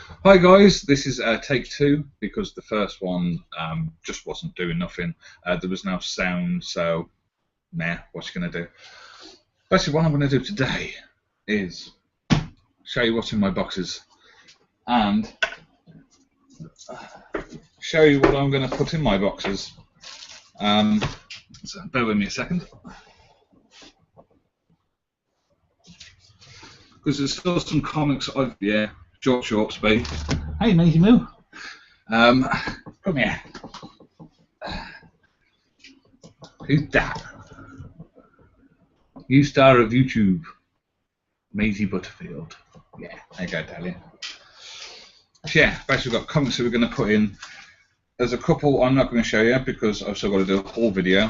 Hi guys, this is take two because the first one just wasn't doing nothing. There was no sound, so nah, what you gonna do? Basically, what I'm gonna do today is show you what's in my boxes and show you what I'm gonna put in my boxes. So bear with me a second, because there's still some comics George Shortsby. Hey, Maisie Moo. Come here. Who's that? New star of YouTube, Maisie Butterfield. Yeah, there you go, darling. So yeah, basically we've got comics that we're going to put in. There's a couple I'm not going to show you because I've still got to do a whole video.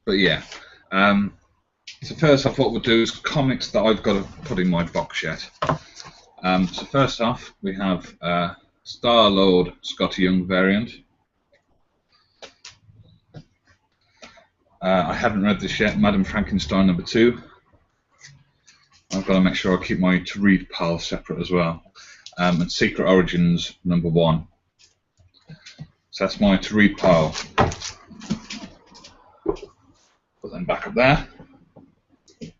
But yeah, so first off, what we'll do is comics that I've got to put in my box yet. So first off, we have Star-Lord Scotty Young variant. I haven't read this yet, Madam Frankenstein #2. I've got to make sure I keep my to read pile separate as well. And Secret Origins #1. So that's my to read pile. Put them back up there.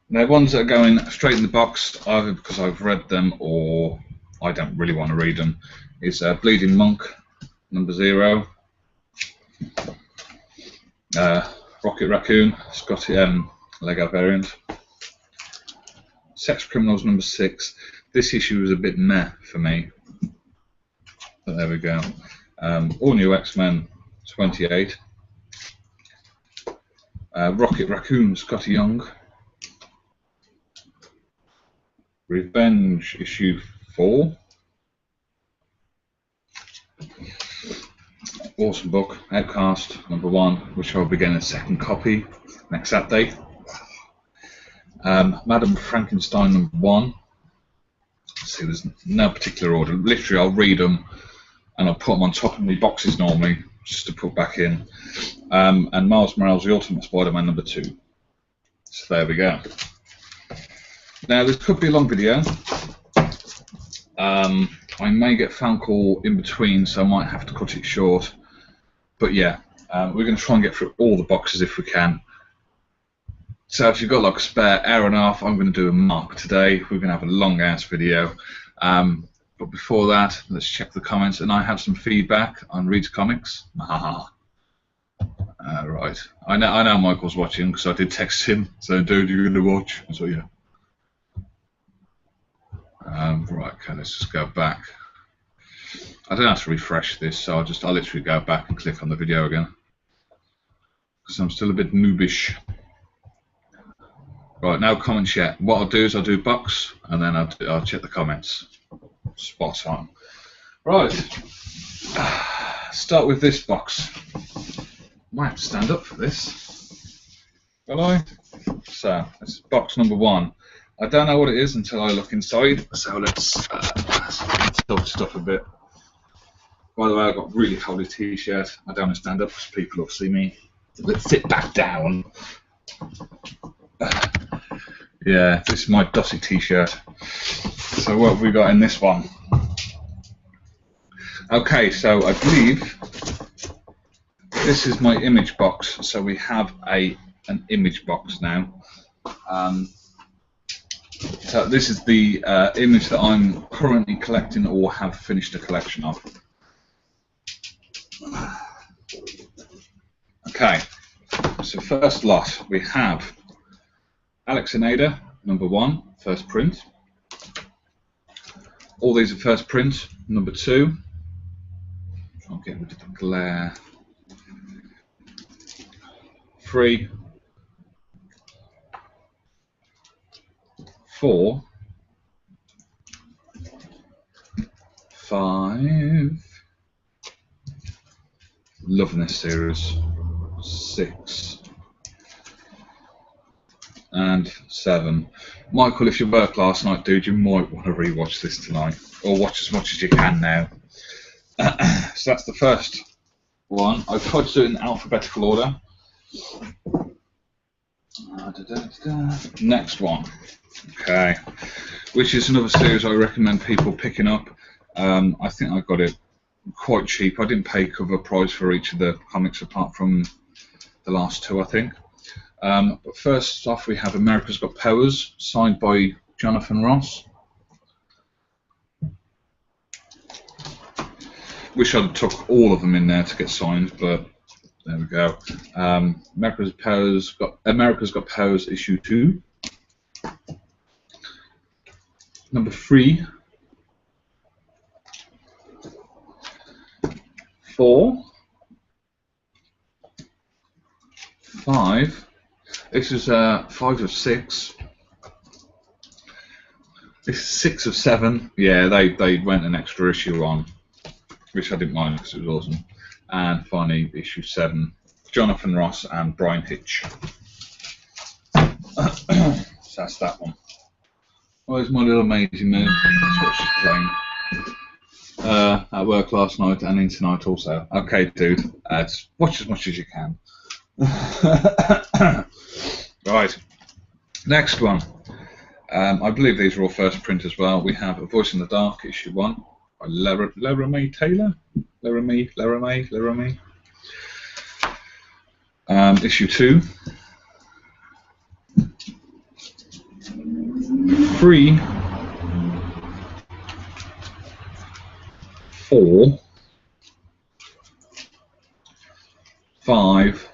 Now, ones that are going straight in the box, either because I've read them or I don't really want to read them, is Bleeding Monk #0. Rocket Raccoon, Scotty Lego variant. Sex Criminals #6. This issue was a bit meh for me, but there we go. All New X-Men 28. Rocket Raccoon, Scotty Young. Revenge issue 4. Awesome book, Outcast #1, which I'll be getting a second copy next Saturday. Madam Frankenstein #1. See, there's no particular order. Literally, I'll read them and I'll put them on top of my boxes normally, just to put back in. And Miles Morales, The Ultimate Spider-Man #2. So there we go. Now, this could be a long video. I may get a phone call in between, so I might have to cut it short. But yeah, we're going to try and get through all the boxes if we can. So if you've got like a spare hour and a half, I'm going to do a mark today. We're going to have a long ass video. But before that, let's check the comments. And I have some feedback on Reed's Comics. Right. I know Michael's watching because I did text him saying, dude, you're going to watch. So yeah. Right, okay, let's just go back. I don't have to refresh this, so I'll literally go back and click on the video again because I'm still a bit noobish. Right, now comments yet. What I'll do is I'll do box and then I'll check the comments. Spot on. Right, start with this box. Might have to stand up for this. Will I? So, this is box #1. I don't know what it is until I look inside, so let's tilt stuff a bit. By the way, I've got a really holly t-shirt. I don't want to stand up because people will see me. Let's sit back down. Yeah, this is my Dossie t-shirt. So what have we got in this one? Okay, so I believe this is my image box. So we have an image box now. So this is the image that I'm currently collecting or have finished a collection of. Okay, so first lot we have Alex and Ada #1, first print. All these are first print. #2. Try and get rid of the glare. 3, 4, 5. Loving this series. 6 and 7. Michael, if you worked last night, dude, you might want to rewatch this tonight, or watch as much as you can now. So that's the first one. I've tried to do it in alphabetical order. Next one. Okay. Which is another series I recommend people picking up. I think I got it quite cheap. I didn't pay cover price for each of the comics apart from the last two, I think. But first off, we have America's Got Powers, signed by Jonathan Ross. Wish I'd took all of them in there to get signed, but there we go. America's Got Powers issue 2. Number 3. 4. 5. This is 5 of 6. This is 6 of 7. Yeah, they went an extra issue on, which I didn't mind because it was awesome. And finally, issue 7, Jonathan Ross and Brian Hitch. So that's that one. Where's my little Maisie Moo? That's what she's playing. At work last night and in tonight also. Okay, dude. Watch as much as you can. Right. Next one. I believe these are all first print as well. We have A Voice in the Dark, issue 1. By Laramie Taylor? Laramie? Issue 2. 3. 4. 5.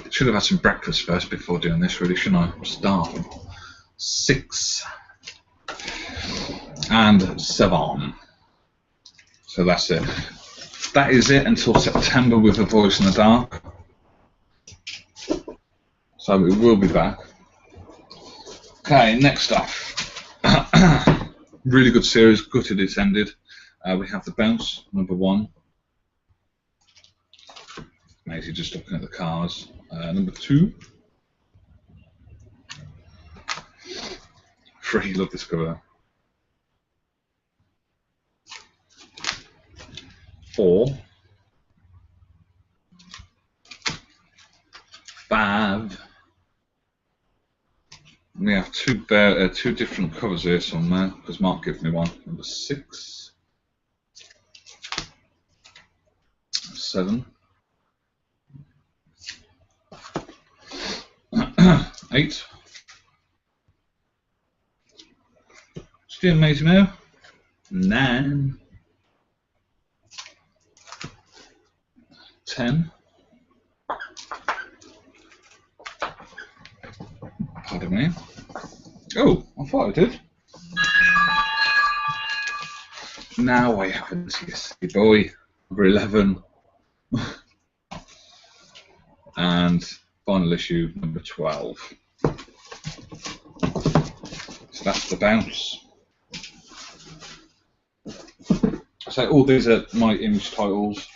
Should have had some breakfast first before doing this, really, shouldn't I? I'm starving. 6. And 7. So that's it. That is it until September with A Voice in the Dark. So we will be back. Okay, next up. Really good series, gutted it's ended. We have The Bounce, number 1. Maisie just looking at the cars. Number 2. 3, love this cover. 4. 5. We have two different covers here somewhere because Mark gave me one. Number 6. 7. 8. Still amazing now. 9. 10. Pardon me. Oh, I thought I did. Now I haven't, you silly boy. Number 11. And final issue, number 12. So that's The Bounce. So all these are my Image titles.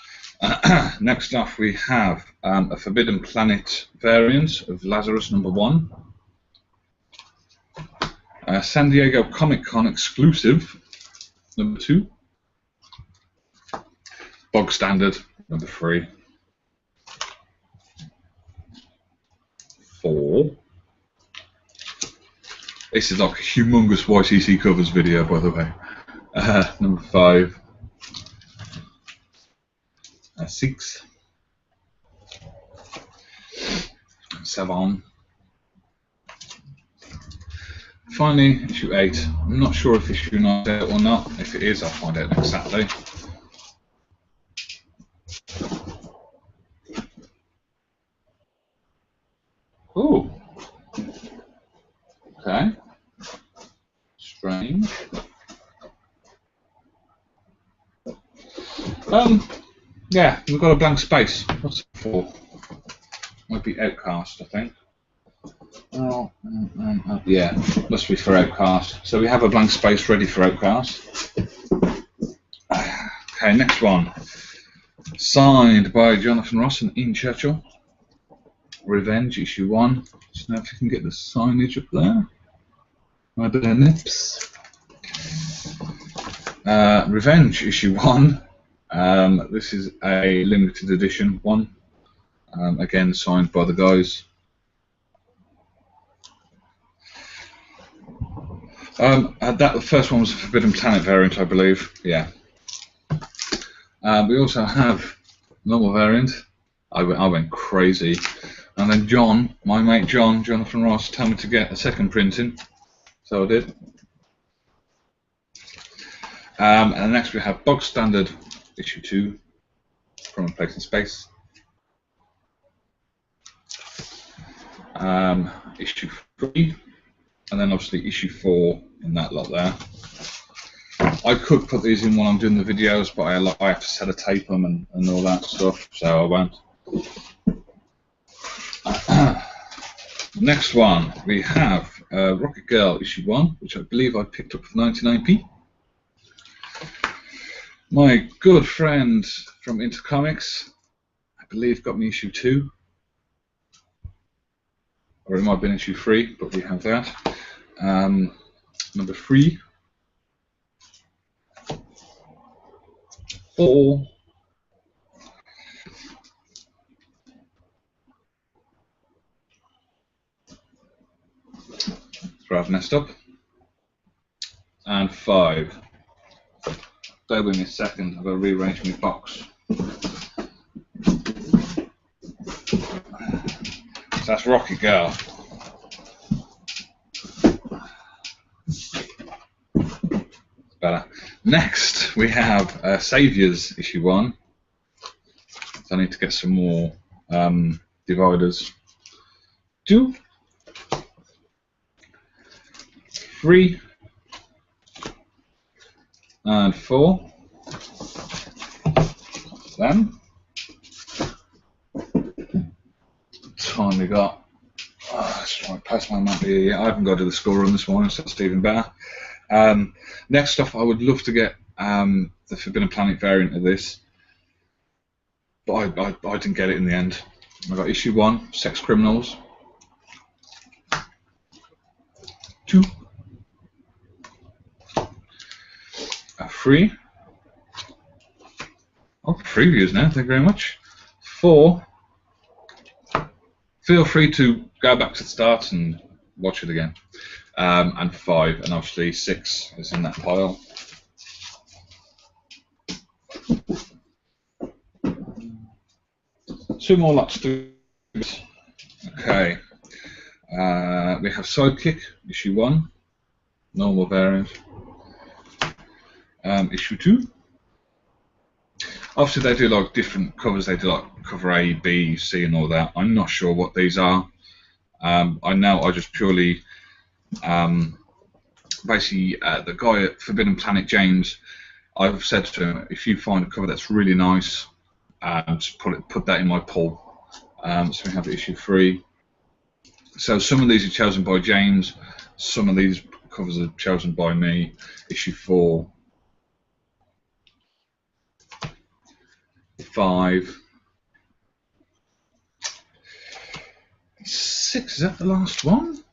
Next up we have a Forbidden Planet variant of Lazarus number 1. San Diego Comic Con exclusive number 2. Bog Standard number 3. 4. This is like a humongous YCC covers video, by the way. Number 5. 6. 7. Finally, issue 8. I'm not sure if issue 9 is out or not. If it is, I'll find out next Saturday. Ooh. Okay. Strange. Yeah, we've got a blank space. What's it for? Might be Outcast, I think. Oh, yeah, must be for Outcast. So we have a blank space ready for Outcast. Okay, next one. Signed by Jonathan Ross and Ian Churchill. Revenge, issue 1. Just know if you can get the signage up there. Right there, nips. Revenge, issue 1. This is a limited edition one. Again, signed by the guys. The first one was a Forbidden Planet variant, I believe. Yeah. We also have normal variant. I went crazy, and then John, my mate John, Jonathan Ross, told me to get a second printing, so I did. And next we have Bog Standard issue 2 from A Place in Space. Issue 3, and then obviously issue 4 in that lot there. I could put these in when I'm doing the videos, but I have to sellotape them and all that stuff, so I won't. Next one, we have Rocket Girl issue 1, which I believe I picked up for 99p. My good friend from Intercomics, I believe, got me issue 2. Or it might have been issue 3, but we have that. Number 3. 4. 'Cause I've messed up. And 5. Bear with me a second, I've got to rearrange my box. So that's Rocket Girl. Better. Next, we have Saviours issue 1. So I need to get some more dividers. 2, 3, and 4. Then, time we got. Let's try and pass my map here. I haven't got to do the score on this one, so that's even better. Next off, I would love to get the Forbidden Planet variant of this, but I didn't get it in the end. I got issue 1, Sex Criminals. 2, 3. Oh, previews now, thank you very much. 4. Feel free to go back to the start and watch it again. And 5, and obviously 6 is in that pile. Two more lots to do. Okay. We have Sidekick, issue 1, normal variant. Issue 2. Obviously they do like different covers, they do like cover A, B, C and all that. I'm not sure what these are. I know I just purely basically the guy at Forbidden Planet, James, I've said to him, if you find a cover that's really nice, just put that in my pull. So we have issue 3. So some of these are chosen by James, some of these covers are chosen by me. Issue 4, 5, 6. Is that the last one?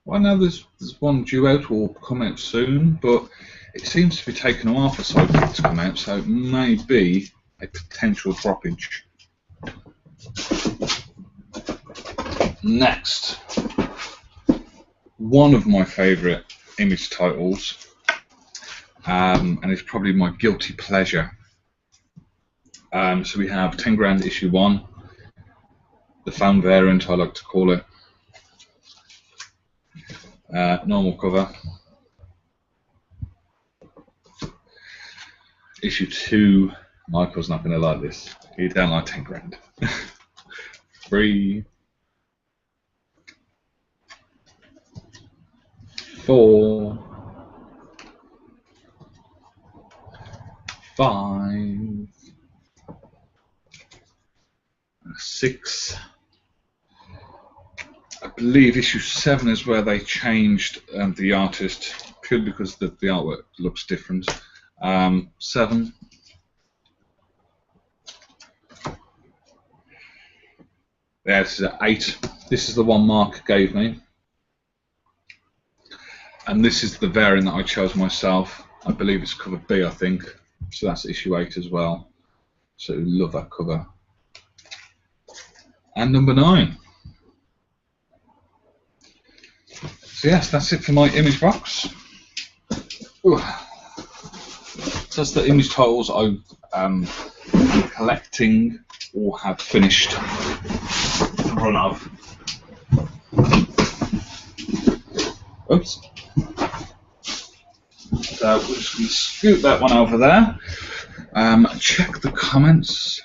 Well, I know there's one due out or will come out soon, but it seems to be taking a while for Sidekick to come out, so it may be a potential droppage. Next, one of my favourite Image titles, and it's probably my guilty pleasure. So we have 10 grand issue 1, the fan variant I like to call it. Normal cover. Issue 2, Michael's not going to like this. He don't like 10 grand. 3, 4, 5, 6. I believe issue 7 is where they changed the artist purely because the artwork looks different. 7. Yeah, this is 8. This is the one Mark gave me. And this is the variant that I chose myself. I believe it's cover B, I think. So that's issue 8 as well. So love that cover. And number 9. So yes, that's it for my Image box. That's the image titles I'm collecting or have finished the run of. Oops. So we're just going to scoot that one over there. Check the comments.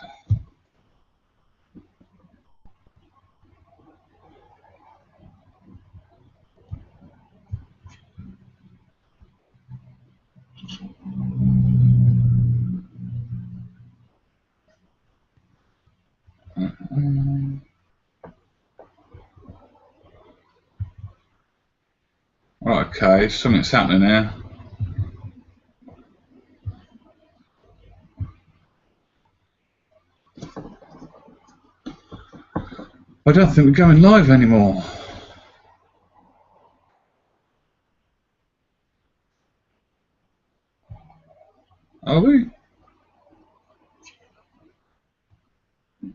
Okay, something's happening here. I don't think we're going live anymore. Are we?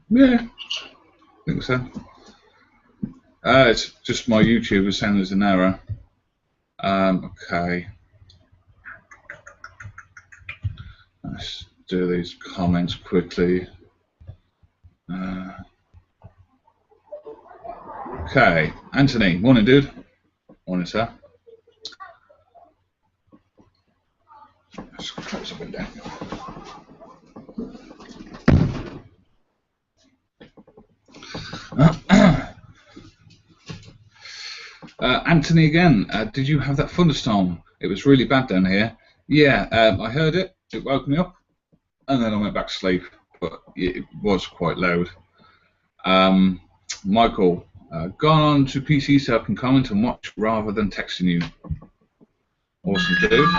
Yeah, I think so. It's just my YouTube is saying there's an error. Okay. Let's do these comments quickly. Okay, Anthony, morning, dude. Morning, sir. Let's close the window. Anthony again, did you have that thunderstorm? It was really bad down here. Yeah, I heard it. It woke me up, and then I went back to sleep. But it was quite loud. Michael, gone on to PC so I can comment and watch rather than texting you. Awesome, dude.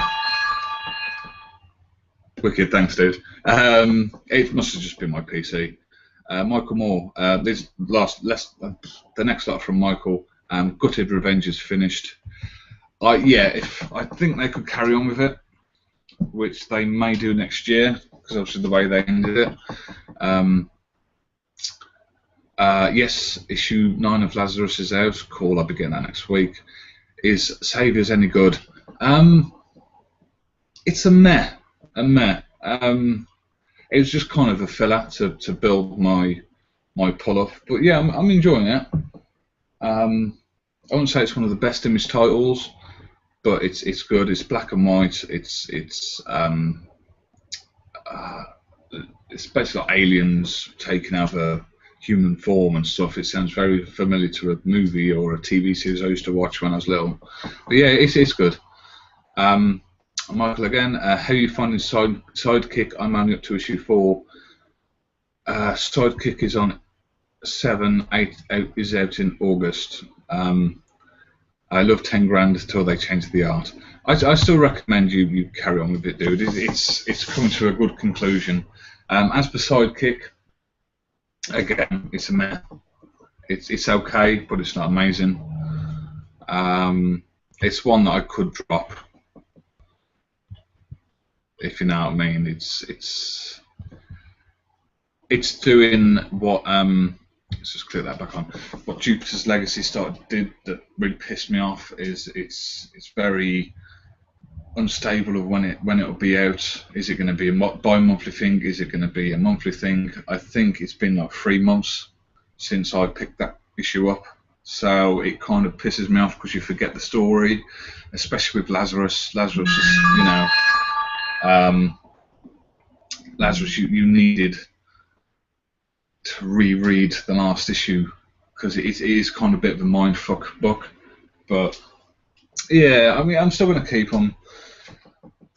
Wicked, thanks, dude. It must have just been my PC. Michael Moore, the next lot from Michael. Gutted Revenge is finished. Yeah, I think they could carry on with it, which they may do next year because obviously the way they ended it. Yes, issue 9 of Lazarus is out. Cool, I'll be getting that next week. Is Saviours any good? It's a meh. It was just kind of a filler to build my pull-up, but yeah, I'm enjoying it. I wouldn't say it's one of the best image titles, but it's good. It's black and white. It's basically like aliens taking over human form and stuff. It sounds very familiar to a movie or a TV series I used to watch when I was little. But yeah, it's good. Michael again, how are you finding Sidekick? I'm only up to issue 4. Sidekick is on 7, 8 is out in August. I love 10 grand until they change the art. I still recommend you carry on with it, dude. It's coming to a good conclusion. As for Sidekick, again, it's a meh. It's okay, but it's not amazing. It's one that I could drop, if you know what I mean. It's doing what let's just clear that back on. What Jupiter's Legacy did that really pissed me off is it's very unstable of when it'll be out. Is it going to be a bi-monthly thing? Is it going to be a monthly thing? I think it's been like 3 months since I picked that issue up, so it kind of pisses me off because you forget the story, especially with Lazarus. Lazarus is, Lazarus, you needed to reread the last issue because it is kind of a bit of a mindfuck book. But yeah, I mean, I'm still going to keep them.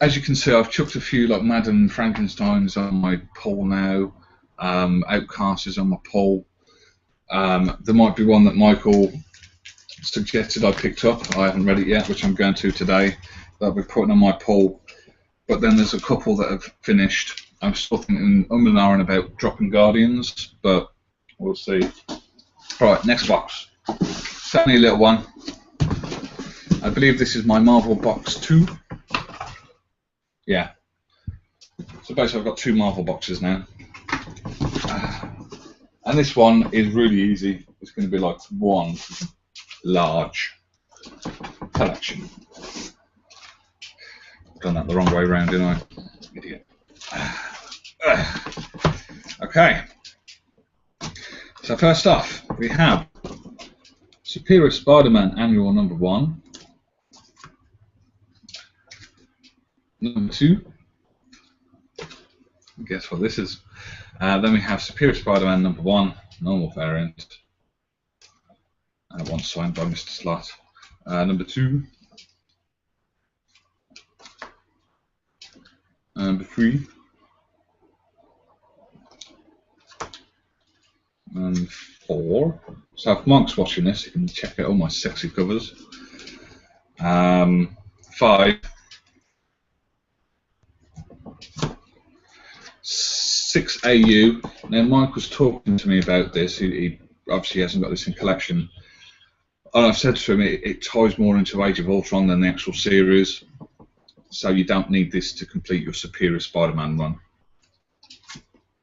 As you can see, I've chucked a few like Madame Frankenstein's on my poll now. Outcast is on my poll. There might be one that Michael suggested I picked up. I haven't read it yet, which I'm going to today. That I'll be putting on my poll. But then there's a couple that have finished. I'm still thinking and ahhing about dropping Guardians, but we'll see. Right, next box. It's only a little one. I believe this is my Marvel box 2. Yeah. So basically I've got 2 Marvel boxes now. And this one is really easy. It's going to be like one large collection. Done that the wrong way around, didn't I? Idiot. Okay. So first off, we have Superior Spider-Man Annual number 1. Number 2. Guess what this is? Then we have Superior Spider-Man number 1, normal variant. One signed by Mr. Slott. Number 2. Number 3. And 4. So if Monk's watching this, you can check out all my sexy covers. 5. 6 AU. Now Mike was talking to me about this. He obviously hasn't got this in collection. And I've said to him it ties more into Age of Ultron than the actual series. So you don't need this to complete your Superior Spider-Man run.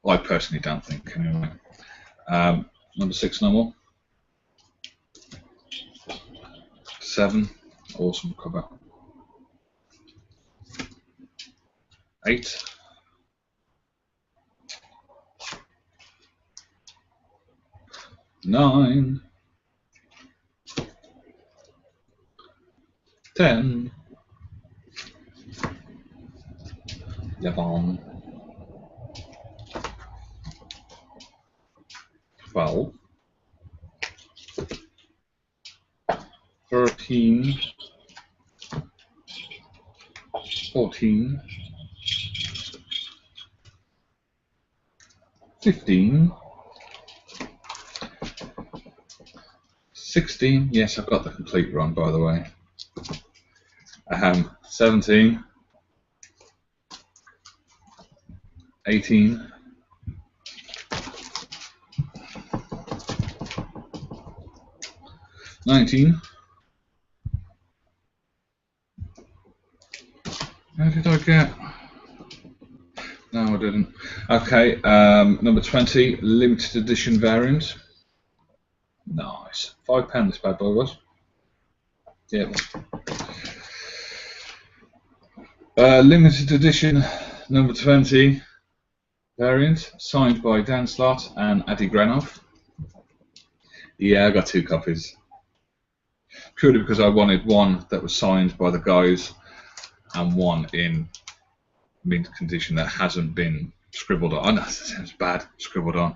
I personally don't think, anyway. Number 6 normal. 7, awesome cover. 8. 9. 10. 11. 12. 13. 14. 15. 16. Yes, I've got the complete run, by the way. 17. 18. 19. How did I get? No, I didn't. Okay, number 20, limited edition variant. Nice. £5 this bad boy was. Yeah. Limited edition number 20 variant, signed by Dan Slott and Adi Granov. Yeah, I got 2 copies. Purely because I wanted one that was signed by the guys and one in mint condition that hasn't been scribbled on. I know that sounds bad, scribbled on.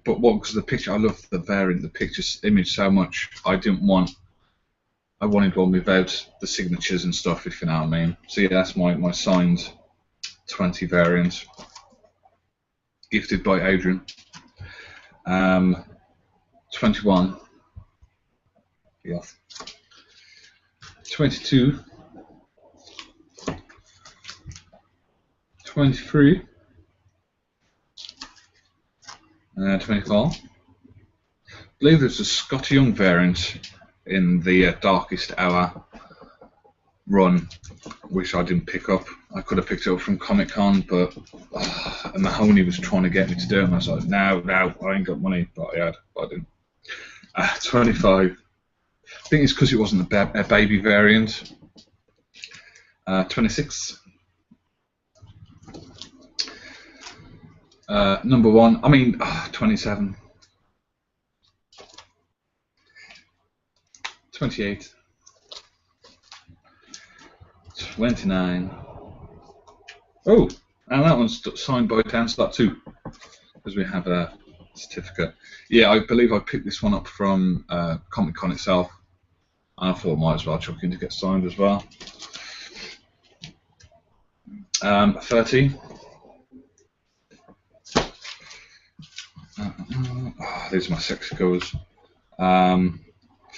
But what, because the picture, I love the variant, the picture image so much. I wanted one without the signatures and stuff, if you know what I mean. So yeah, that's my signed 20 variant, gifted by Adrian. 21. Yeah. 22. 23. 24. I believe there's a Scott Young variant in the Darkest Hour run, which I didn't pick up. I could have picked it up from Comic Con, but Mahoney was trying to get me to do it, and I was like, no, I ain't got money, but I didn't. 25. I think it's because it wasn't a baby variant. 26. Number 1, 27. 28. 29. Oh, and that one's signed by Dan Slott too, because we have a certificate. Yeah, I believe I picked this one up from Comic Con itself, and I thought I might as well chuck in to get signed as well. 30. These are my sexy covers.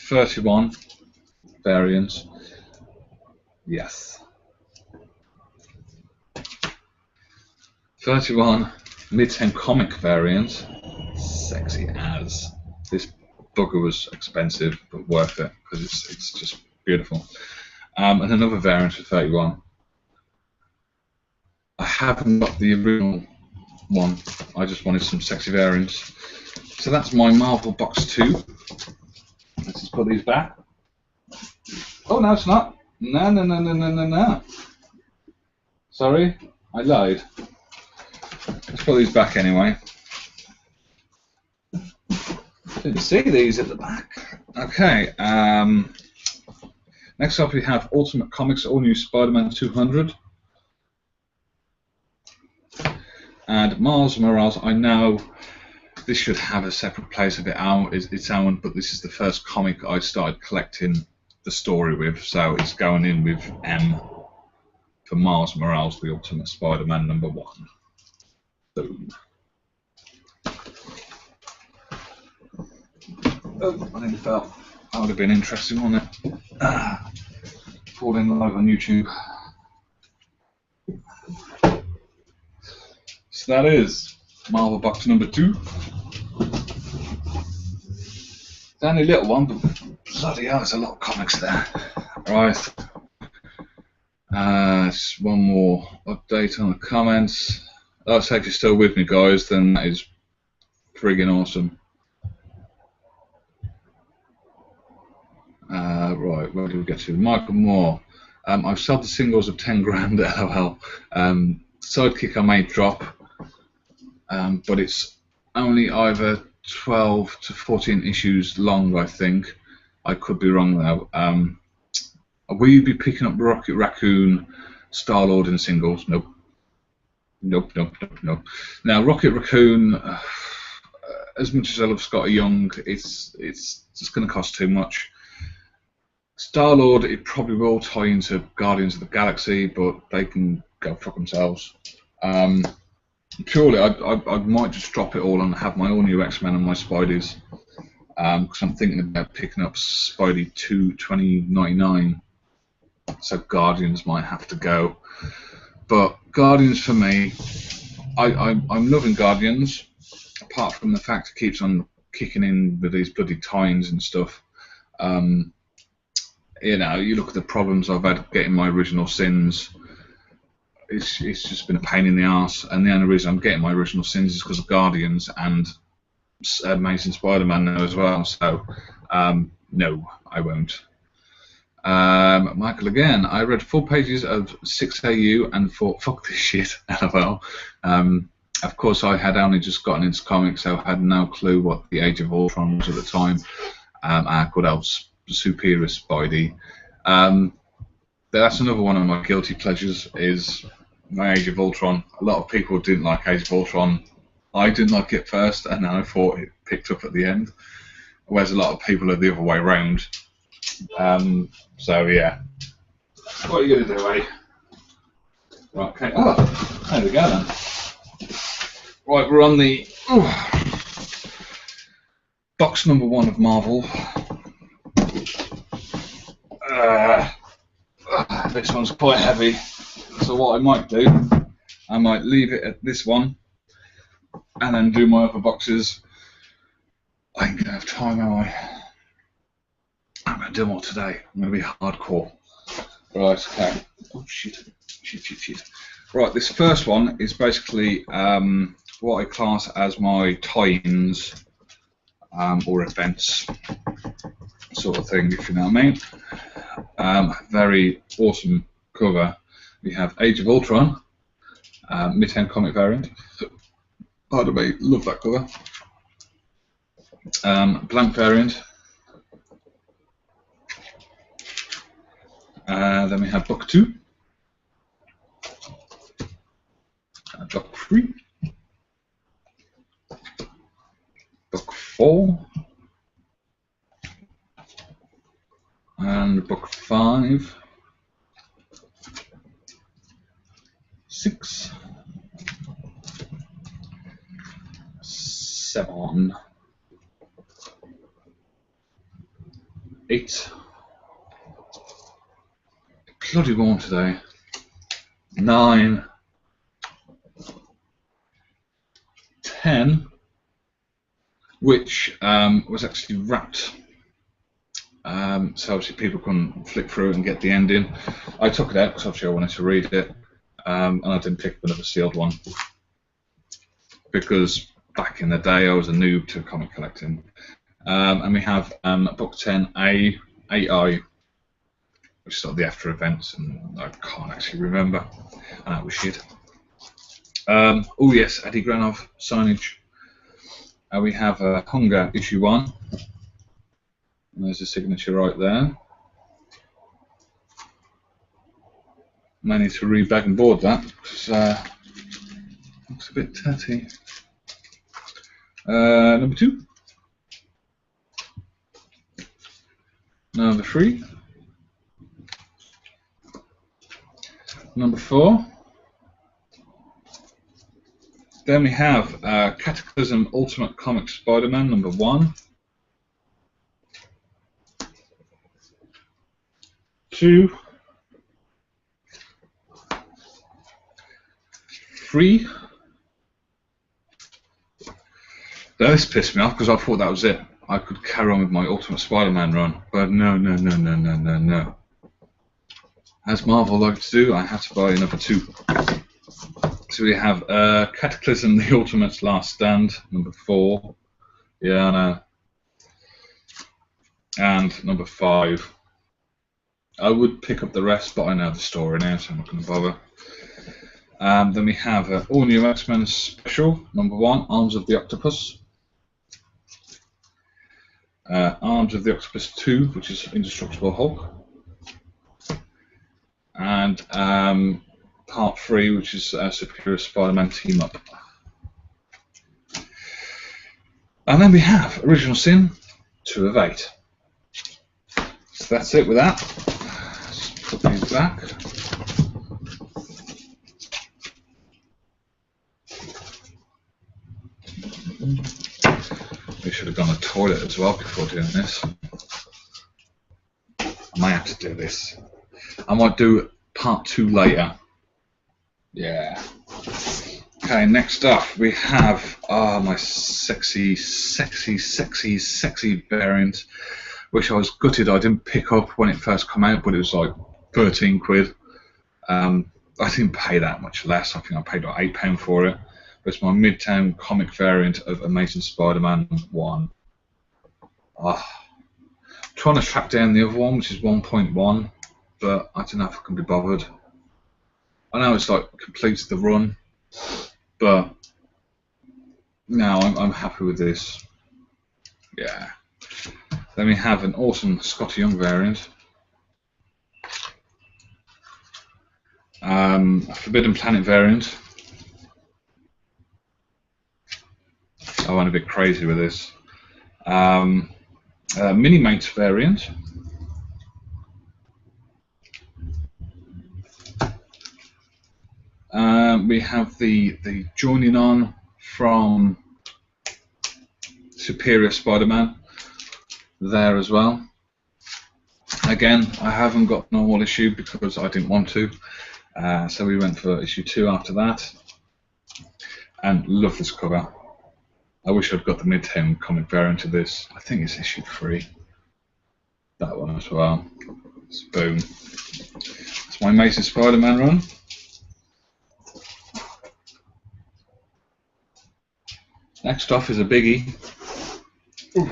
31 variants. Yes. 31 Midtown comic variant. Sexy as. This bugger was expensive, but worth it because it's just beautiful. And another variant for 31. I haven't got the original one. I just wanted some sexy variants. So that's my Marvel box 2. Let's just put these back. Oh no, it's not. No. Sorry, I lied. Let's put these back anyway. Didn't see these at the back. Okay. Next up we have Ultimate Comics All New Spider-Man 200. And Miles Morales, I know this should have a separate place of its own, but this is the first comic I started collecting the story with, so it's going in with M for Miles Morales, the Ultimate Spider-Man #1. Boom. Oh, I nearly fell. That would have been interesting, wouldn't it? Falling live on YouTube. So that is Marvel box #2. It's only a little one, but bloody hell, there's a lot of comics there. Right. Just one more update on the comments. Oh, so if you're still with me, guys, then that is friggin' awesome. Right, where do we get to? Michael Moore. I've sold the singles of 10 grand, LOL. Sidekick I may drop, but it's only either 12 to 14 issues long, I think. I could be wrong though. Will you be picking up Rocket Raccoon, Star-Lord in singles? Nope. Nope. Now, Rocket Raccoon, as much as I love Scotty Young, it's just going to cost too much. Star-Lord, it probably will tie into Guardians of the Galaxy, but they can go fuck themselves. Purely, I might just drop it all and have my all new X-Men and my Spideys, because I'm thinking about picking up Spidey 2 2099, so Guardians might have to go. But Guardians for me, I'm loving Guardians, apart from the fact it keeps on kicking in with these bloody tie-ins and stuff. You know, you look at the problems I've had getting my original Sins. It's just been a pain in the arse, and the only reason I'm getting my original Sins is because of Guardians and Amazing Spider-Man now as well. So, no, I won't. Michael again. I read 4 pages of 6AU and thought, fuck this shit, LOL. Of course, I had only just gotten into comics, so I had no clue what the Age of Ultron was at the time. Good old Superior Spidey. That's another one of my guilty pleasures, is my Age of Ultron. A lot of people didn't like Age of Ultron. I didn't like it first, and then I thought it picked up at the end. Whereas a lot of people are the other way around. So yeah. What are you going to do, eh? Right, okay. Oh, there we go then. Right, we're on the box #1 of Marvel. This one's quite heavy, so what I might do, I might leave it at this one and then do my other boxes. I ain't gonna have time, am I? I'm gonna do more today. I'm gonna be hardcore. Right, okay. Oh shit. Right, this first one is basically what I class as my tie-ins or events sort of thing, if you know what I mean. Very awesome cover. We have Age of Ultron, Mid-End comic variant. Pardon me, love that cover. Blank variant. Then we have book 2, book 3, book 4, and book 5, 6, 7, 8. Bloody warm today. 9, 10, which was actually wrapped, so obviously people couldn't flick through it and get the ending. I took it out because obviously I wanted to read it, and I didn't pick up another sealed one because back in the day I was a noob to comic collecting. And we have book 10A, 8I, which is sort of the after events, and I can't actually remember. And that was shit. Oh yes, Eddie Granov signage. We have Hunger issue 1. And there's a signature right there. I need to re-bag and board that because looks a bit tatty. Number 2. Number 3. Number 4. Then we have Cataclysm Ultimate Comics Spider-Man number 1. 2. 3. Now this pissed me off because I thought that was it. I could carry on with my Ultimate Spider-Man run, but no. As Marvel like to do, I had to buy number 2. So we have Cataclysm, The Ultimate's Last Stand, number 4. Yeah, I know. And number 5. I would pick up the rest, but I know the story now, so I'm not going to bother. Then we have All New X-Men Special, number 1, Arms of the Octopus. Arms of the Octopus 2, which is Indestructible Hulk. And Part 3, which is Superior Spider-Man Team Up. And then we have Original Sin, 2 of 8. So that's it with that. Just put these back. We should have gone to the toilet as well before doing this. I might have to do this. I might do part 2 later. Yeah. Okay, next up we have my sexy variant, which I was gutted I didn't pick up when it first came out, but it was like 13 quid. I didn't pay that much less. I think I paid like £8 for it. But it's my Midtown comic variant of Amazing Spider-Man 1. Trying to track down the other one, which is 1.1, but I don't know if I can be bothered. I know it's like completes the run, but no, I'm happy with this. Yeah. Then we have an awesome Scotty Young variant. A Forbidden Planet variant. I went a bit crazy with this. Mini-Mates variant. We have the joining on from Superior Spider-Man there as well. Again, I haven't got normal issue because I didn't want to, so we went for issue 2 after that. And love this cover. I wish I'd got the Midtown comic variant of this. I think it's issue 3. That one as well. So boom. It's my Amazing Spider-Man run. Next off is a biggie. Ooh.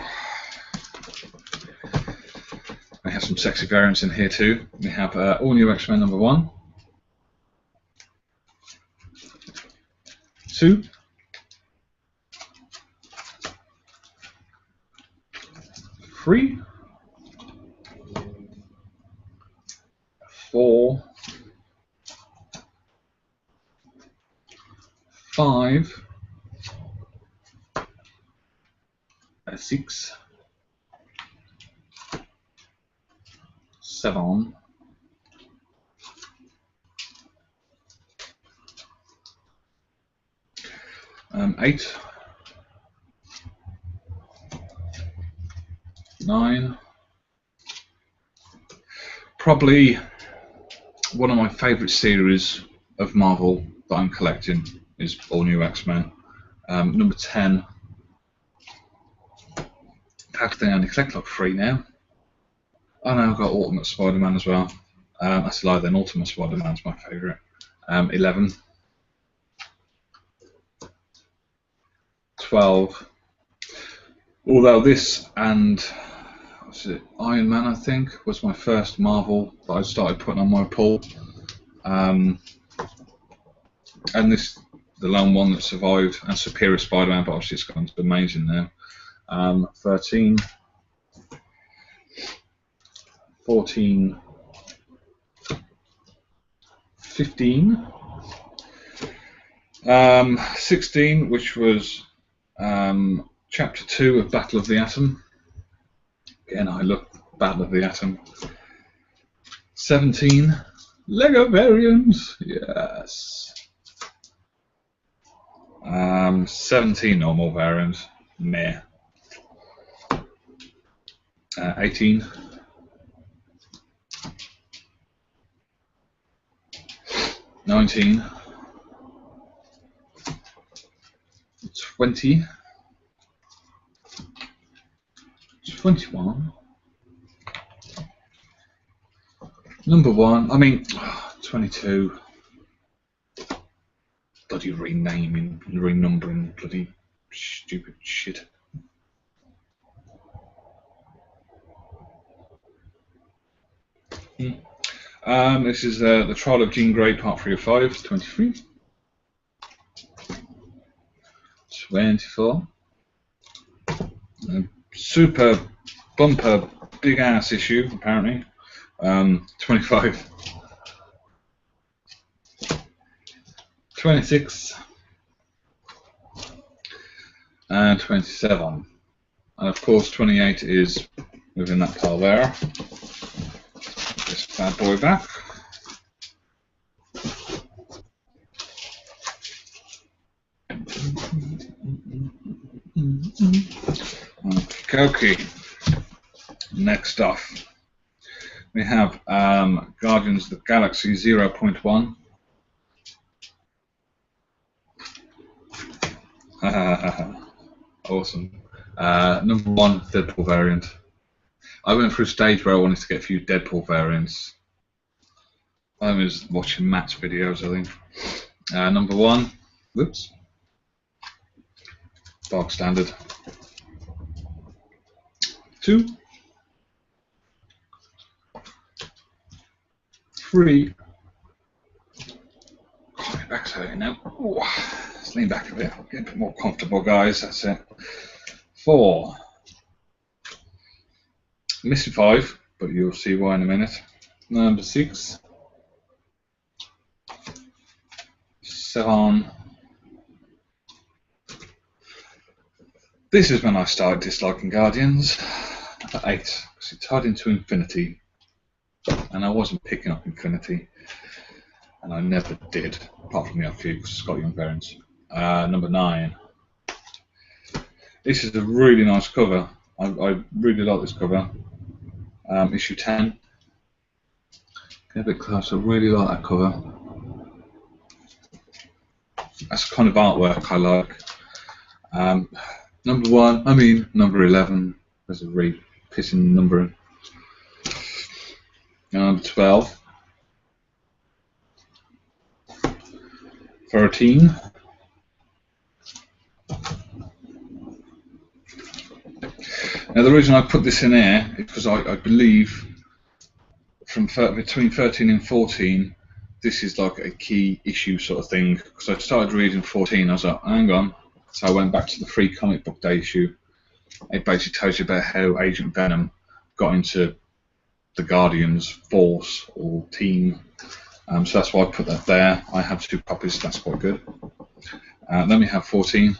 We have some sexy variants in here too. We have All New X-Men number 1. 2. 3. 4. 5. 6. 7. 8. 9. Probably one of my favourite series of Marvel that I'm collecting is All New X-Men. Number 10. I think I only collect like 3 now. Oh no, I've got Ultimate Spider-Man as well. That's a lie then, Ultimate Spider-Man's my favourite. 11. 12. Although this and what's it? Iron Man, I think, was my first Marvel that I started putting on my pull. And this, the lone one that survived, and Superior Spider-Man, but obviously it's gone to Amazing now. 13, 14, 15, 16, which was Chapter 2 of Battle of the Atom. Again, I love Battle of the Atom. 17, Lego Variants, yes. 17 normal variants, meh. 18. 19. 20. 21. Number 1, I mean, 22. Bloody renaming and renumbering, bloody stupid shit. This is the Trial of Jean Grey, Part 3 of 5, 23. 24. Super bumper, big ass issue, apparently. 25. 26. And 27. And of course 28 is within that pile there. This bad boy back. Okay. Next off, we have Guardians of the Galaxy 0.1. Awesome. Number 1, Deadpool variant. I went through a stage where I wanted to get a few Deadpool variants. I was watching Matt's videos, I think. Number 1, whoops, bog standard. 2, 3. Oh, my back's hurting now. Ooh. Let's lean back a bit, get a bit more comfortable, guys. That's it. 4. Missing 5, but you'll see why in a minute. Number 6. 7. This is when I started disliking Guardians. Number 8, because it tied into Infinity, and I wasn't picking up Infinity, and I never did, apart from the odd few, because it's got young variants. Number 9. This is a really nice cover. I really like this cover. Issue 10. Get a bit closer. I really like that cover. That's the kind of artwork I like. Number 1. I mean number 11. There's a really pissing number. Number 12. 13. Now the reason I put this in here is because I believe from between 13 and 14 this is like a key issue sort of thing, because I started reading 14, I was like, hang on, so I went back to the free comic book day issue. It basically tells you about how Agent Venom got into the Guardians force or team, so that's why I put that there. I have 2 copies, that's quite good. Then we have 14,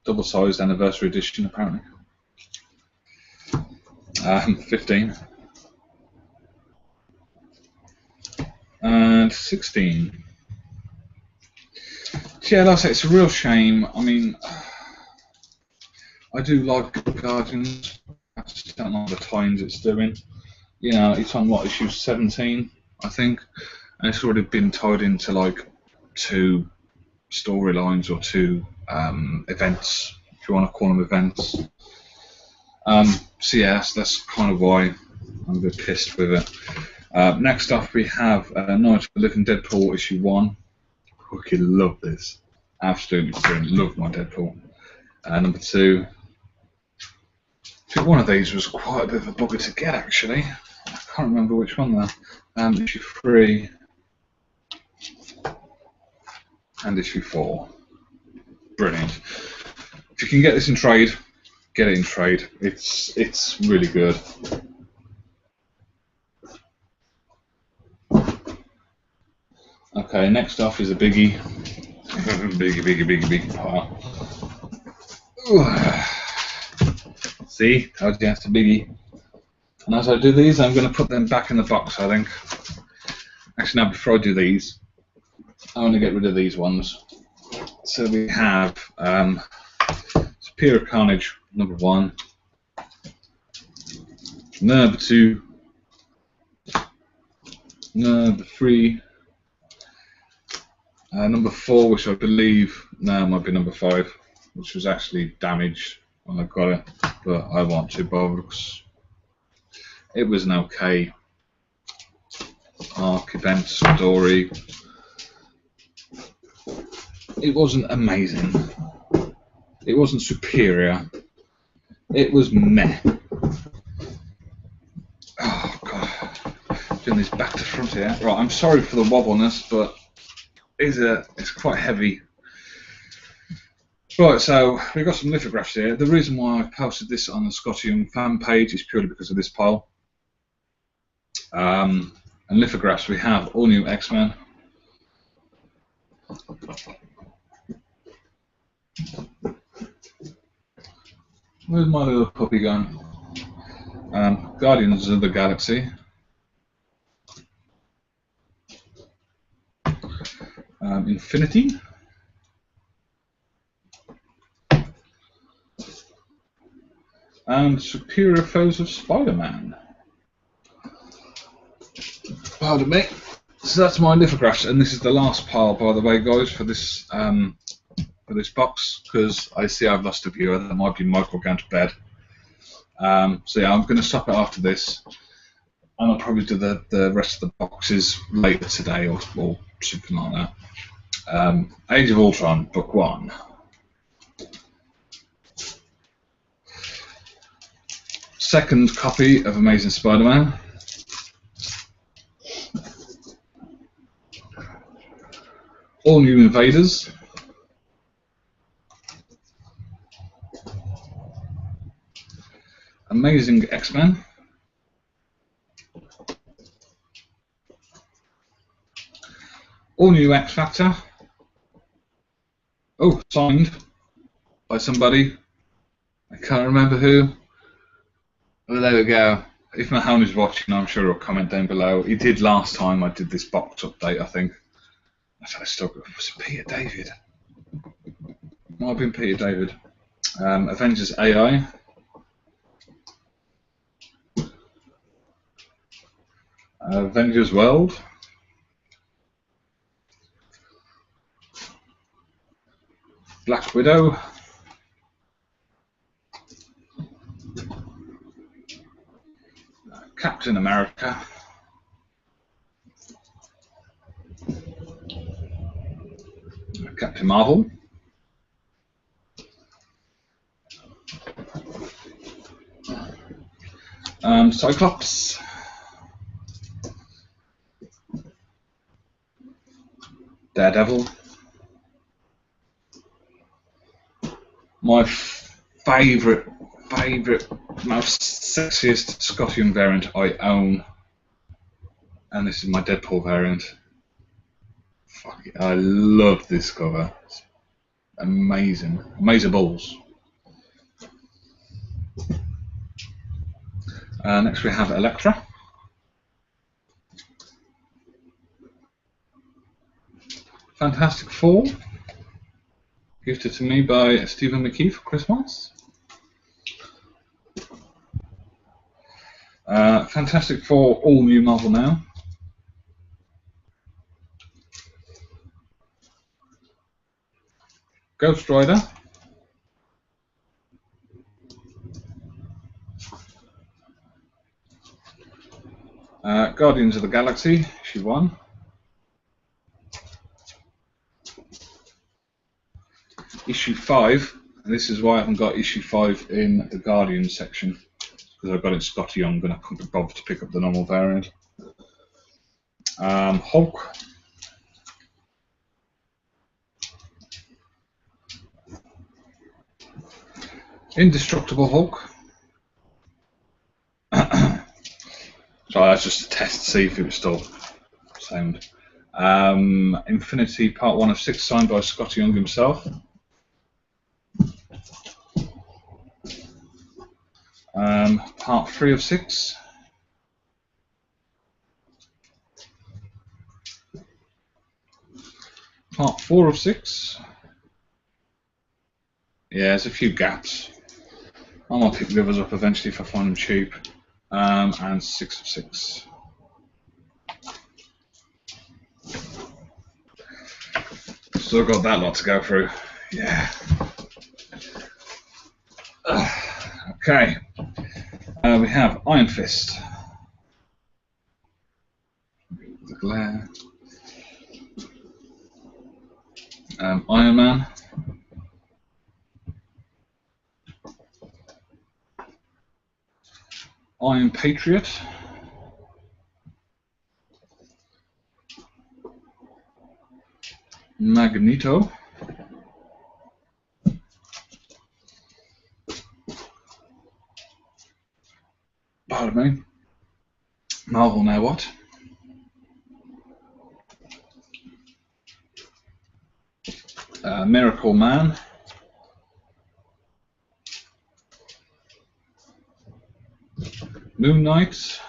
double-sized anniversary edition apparently. 15 and 16. Yeah, like I say, it's a real shame. I mean, I do like Guardians. I just don't like the times it's doing. You know, it's on what, issue 17, I think, and it's already been tied into like 2 storylines or 2 events, if you want to call them events. So yeah, that's kind of why I'm a bit pissed with it. Next up we have Night of the Living Deadpool issue 1. Fucking love this. Absolutely brilliant. Love my Deadpool. Number 2. I think one of these was quite a bit of a bugger to get, actually. I can't remember which one though. Issue 3 and issue 4. Brilliant. If you can get this in trade, get it in trade. It's really good. Okay, next off is a biggie. biggie pile. See, told you it's a biggie. And as I do these, I'm going to put them back in the box, I think. Actually, now before I do these, I want to get rid of these ones. So we have Superior Carnage number 1, number 2, number 3, number 4, which I believe now might be number 5, which was actually damaged when I got it, but I want to because it was an okay arc event story. It wasn't amazing. It wasn't superior. It was meh. Oh god, doing this back to front here. Right, I'm sorry for the wobbleness, but it's quite heavy. Right, so we've got some lithographs here. The reason why I posted this on the Scott Young fan page is purely because of this pile. And lithographs, we have all new X-Men. Where's my little puppy gone? Guardians of the Galaxy. Infinity. And Superior Foes of Spider-Man. Pardon me. So that's my lithographs, and this is the last pile, by the way, guys, for this box, because I see I've lost a viewer. That might be Michael going to bed. So yeah, I'm going to stop it after this, and I'll probably do the rest of the boxes later today or something like that. Age of Ultron, book 1. Second copy of Amazing Spider-Man. All New Invaders. Amazing X-Men. All New X Factor. Oh, signed by somebody. I can't remember who. Well, there we go. If Mahone is watching, I'm sure he'll comment down below. He did last time I did this box update, I think. I still got, was it Peter David? Might have been Peter David. Avengers AI. Avengers World. Black Widow. Captain America. Captain Marvel. Cyclops. Daredevil. My favourite, most sexiest Scott Young variant I own, and this is my Deadpool variant. Fuck it, I love this cover. It's amazing. Amazables. Next we have Elektra. Fantastic Four. Gifted to me by Stephen McKee for Christmas. Fantastic Four, all new Marvel now. Ghost Rider. Guardians of the Galaxy, issue 1. Issue 5, And this is why I haven't got issue 5 in the Guardian section, because I've got it Scotty Young and I couldn't be bothered to pick up the normal variant. Hulk. Indestructible Hulk. So that's just a test to see if it was still sound. Infinity Part 1 of 6, signed by Scotty Young himself. Part 3 of 6. Part 4 of 6. Yeah, there's a few gaps. I might pick the others up eventually if I find them cheap. And 6 of 6. Still got that lot to go through. Yeah. Okay. We have Iron Fist. The glare. Iron Man. Iron Patriot. Magneto. Pardon me. Marvel Now What? Miracle Man. Moon Knight.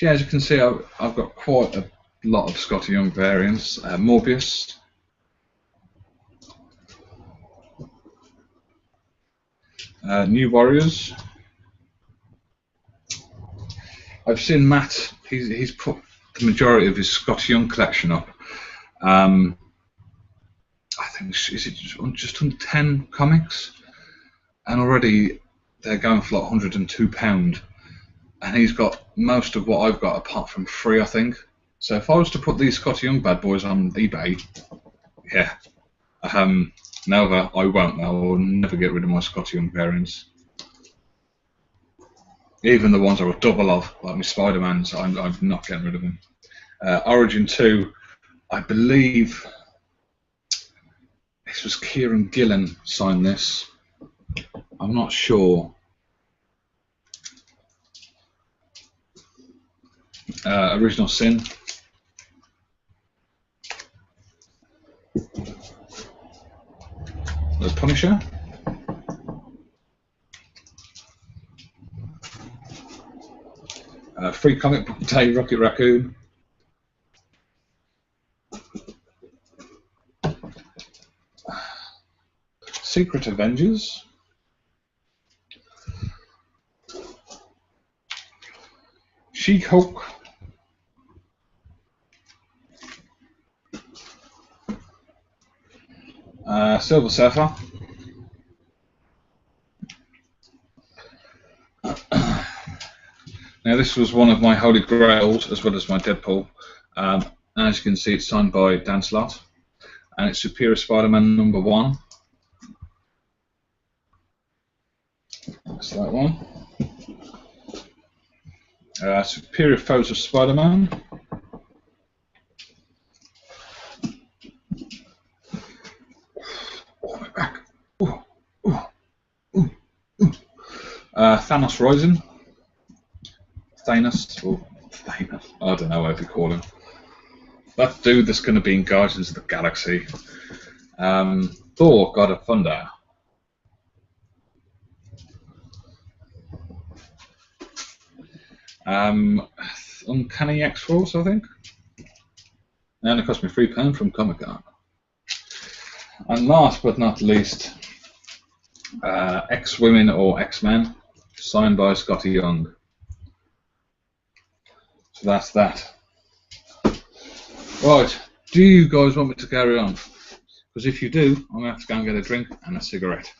Yeah, as you can see, I've got quite a lot of Scotty Young variants. Morbius. New Warriors. I've seen Matt. He's put the majority of his Scotty Young collection up. I think is it just under 10 comics, and already they're going for like £102, and he's got most of what I've got apart from 3, I think. So if I was to put these Scotty Young bad boys on eBay, yeah. Never, I won't. I will never get rid of my Scotty Young variants. Even the ones I would double of, like my Spider-Mans, I'm not getting rid of them. Origin 2, I believe this was Kieran Gillen signed this. I'm not sure. Original Sin. The Punisher. Free Comic Book Day, Rocket Raccoon. Secret Avengers. She-Hulk. Silver Surfer. Now this was one of my holy grails as well as my Deadpool. As you can see, it's signed by Dan Slott, and it's Superior Spider-Man #1. That's that one. Superior Foes of Spider-Man. Oh, my back. Ooh, ooh, ooh, ooh. Thanos Rising. Thanos, I don't know what to call him. That dude that's going to be in Guardians of the Galaxy. Thor, God of Thunder. Uncanny X-Force, I think. And it cost me £3 from Comic-Con. And last but not least, X-Women or X-Men, signed by Scotty Young. So that's that. Right, do you guys want me to carry on? Because if you do, I'm going to have to go and get a drink and a cigarette.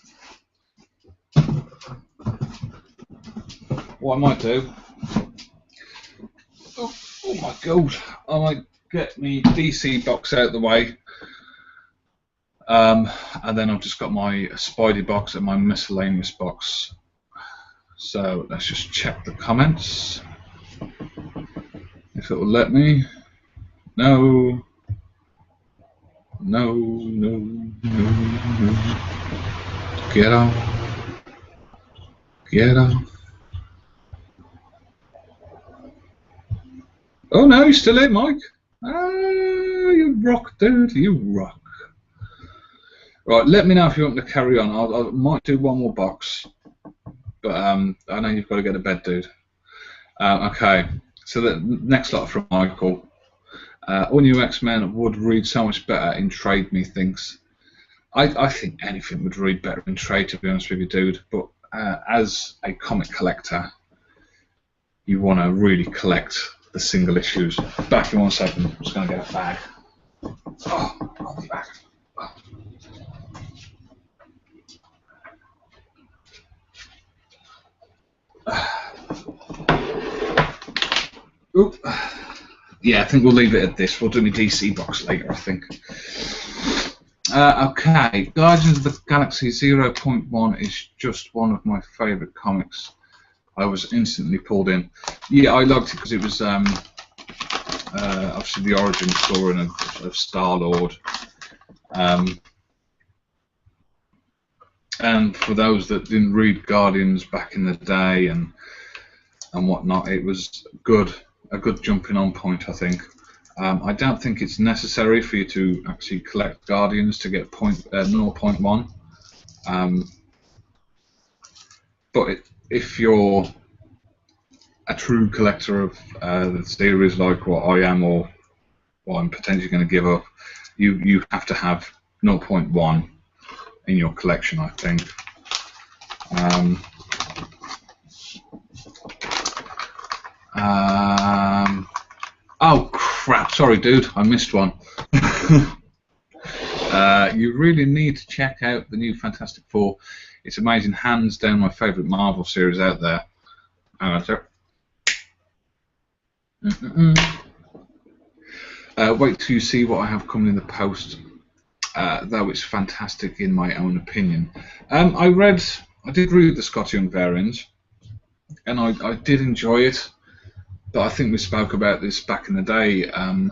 What I might do... Oh my god, I might get me DC box out of the way. And then I've just got my Spidey box and my miscellaneous box. So let's just check the comments. If it will let me. No. No, no, no, no. Get off. Get off. Oh no, you're still in, Mike. Ah, you rock, dude. You rock. Right, let me know if you want to carry on. I might do one more box, but I know you've got to get to bed, dude. Okay, so the next lot from Michael. All New X-Men would read so much better in trade, methinks. I think anything would read better in trade, to be honest with you, dude. But as a comic collector, you want to really collect the single issues. Back in 1 second. I'm just going to get a bag. Oh, I'll be back. Oop. Yeah, I think we'll leave it at this. We'll do my DC box later, I think. Okay, Guardians of the Galaxy 0.1 is just one of my favourite comics. I was instantly pulled in. Yeah, I liked it because it was obviously the origin story of Star-Lord. And for those that didn't read Guardians back in the day and whatnot, it was a good jumping on point, I think. I don't think it's necessary for you to actually collect Guardians to get 0.1. But if you're a true collector of the series like what I am, or what I'm potentially going to give up, you have to have 0.1 in your collection, I think. Oh crap, sorry dude, I missed one. You really need to check out the new Fantastic Four. It's amazing, hands down my favourite Marvel series out there. Wait till you see what I have coming in the post, though it's fantastic in my own opinion. I did read the Scott Young variant, and I did enjoy it. But I think we spoke about this back in the day. I'm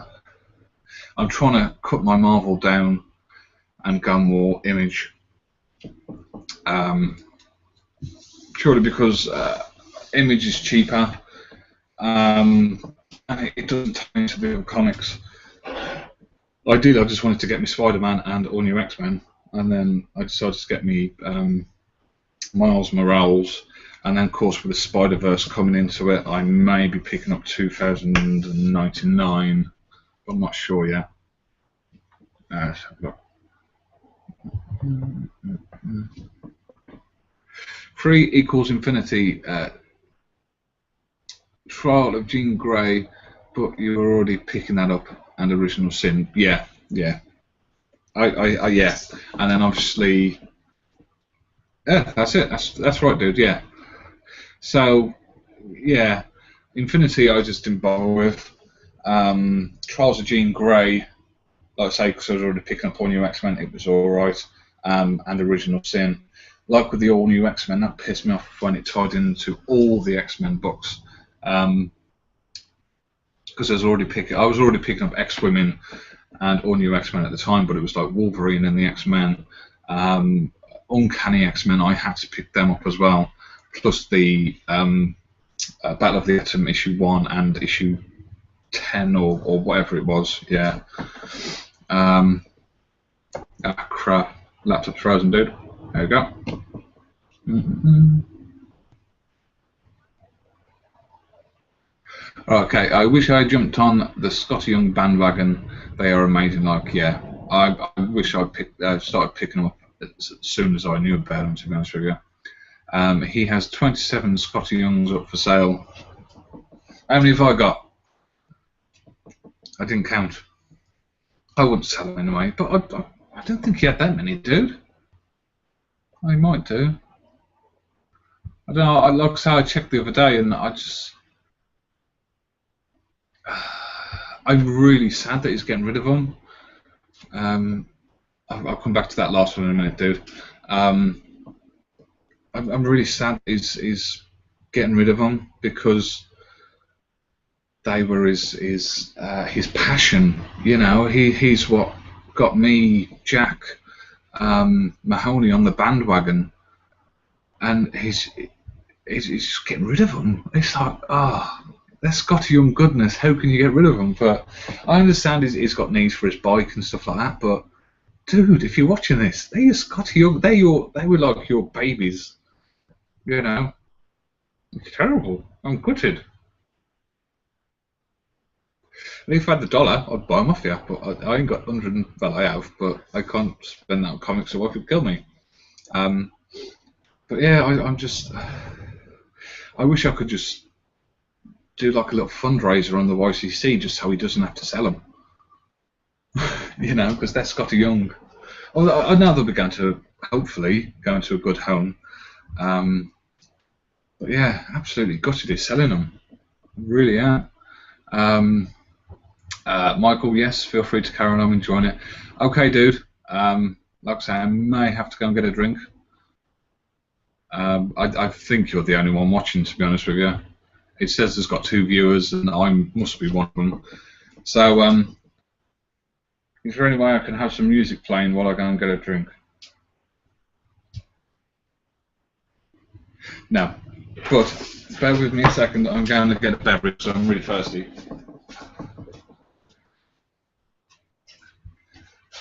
trying to cut my Marvel down and go more Image. Purely because Image is cheaper, and it doesn't tie into the comics. Ideally, I just wanted to get me Spider-Man and All New X-Men, and then I decided to get me Miles Morales. And then, of course, with the Spider-Verse coming into it, I may be picking up 2099. I'm not sure yet. Let's have a look. 3 equals infinity. Trial of Jean Grey, but you're already picking that up. And Original Sin. Yeah. Yeah. Yeah. And then, obviously... Yeah, that's it. That's right, dude. Yeah. So, yeah, Infinity I just didn't bother with. Trials of Jean Grey, like I say, because I was already picking up All New X-Men, it was alright. And Original Sin. Like with the All New X-Men, that pissed me off when it tied into all the X-Men books. Because I was already picking up X-Women and All New X-Men at the time, but it was like Wolverine and the X-Men. Uncanny X-Men, I had to pick them up as well. Plus the Battle of the Atom issue 1 and issue 10 or whatever it was, yeah. Ah, crap. Laptop's frozen, dude. There we go. Okay, I wish I jumped on the Scott Young bandwagon. They are amazing. Like, yeah, I wish I started picking them up as soon as I knew about them, to be honest with you. He has 27 Scotty Youngs up for sale. How many have I got? I didn't count. I wouldn't sell them anyway, but I don't think he had that many, dude. I might do. I don't know. Like I said, I checked the other day, and I just I'm really sad that he's getting rid of them. I'll come back to that last one in a minute, dude. I'm really sad he's getting rid of them because they were his passion. You know, he's what got me, Jack Mahoney, on the bandwagon, and he's just getting rid of them. It's like, they're Scotty Young goodness. How can you get rid of them? But I understand he's got needs for his bike and stuff like that. But dude, if you're watching this, they're Scotty Young. They were like your babies. You know, it's terrible. I'm gutted. And if I had the dollar, I'd buy them off you. But I ain't got 100. Well, I have, but I can't spend that on comics, so what could kill me? But yeah, I'm just. I wish I could just do like a little fundraiser on the YCC, just so he doesn't have to sell them. You know, because they're Scotty Young. Although I know they'll be going to, hopefully, going to a good home. But yeah, absolutely gutted he's selling them. Really, yeah. Michael, yes, feel free to carry on. I'm enjoying it. Okay, dude. Like I say, I may have to go and get a drink. I think you're the only one watching, to be honest with you. It says there's got 2 viewers, and I must be one of them. So, is there any way I can have some music playing while I go and get a drink? No. But bear with me a second. I'm going to get a beverage, so I'm really thirsty.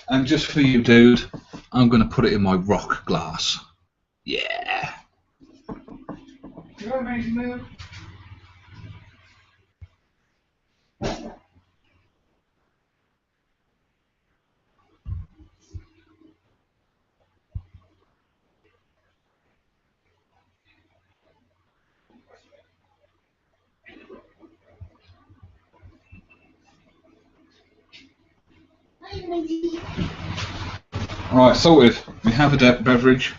And just for you, dude, I'm going to put it in my rock glass. Yeah. You're amazing, dude. Alright, sorted. We have a beverage.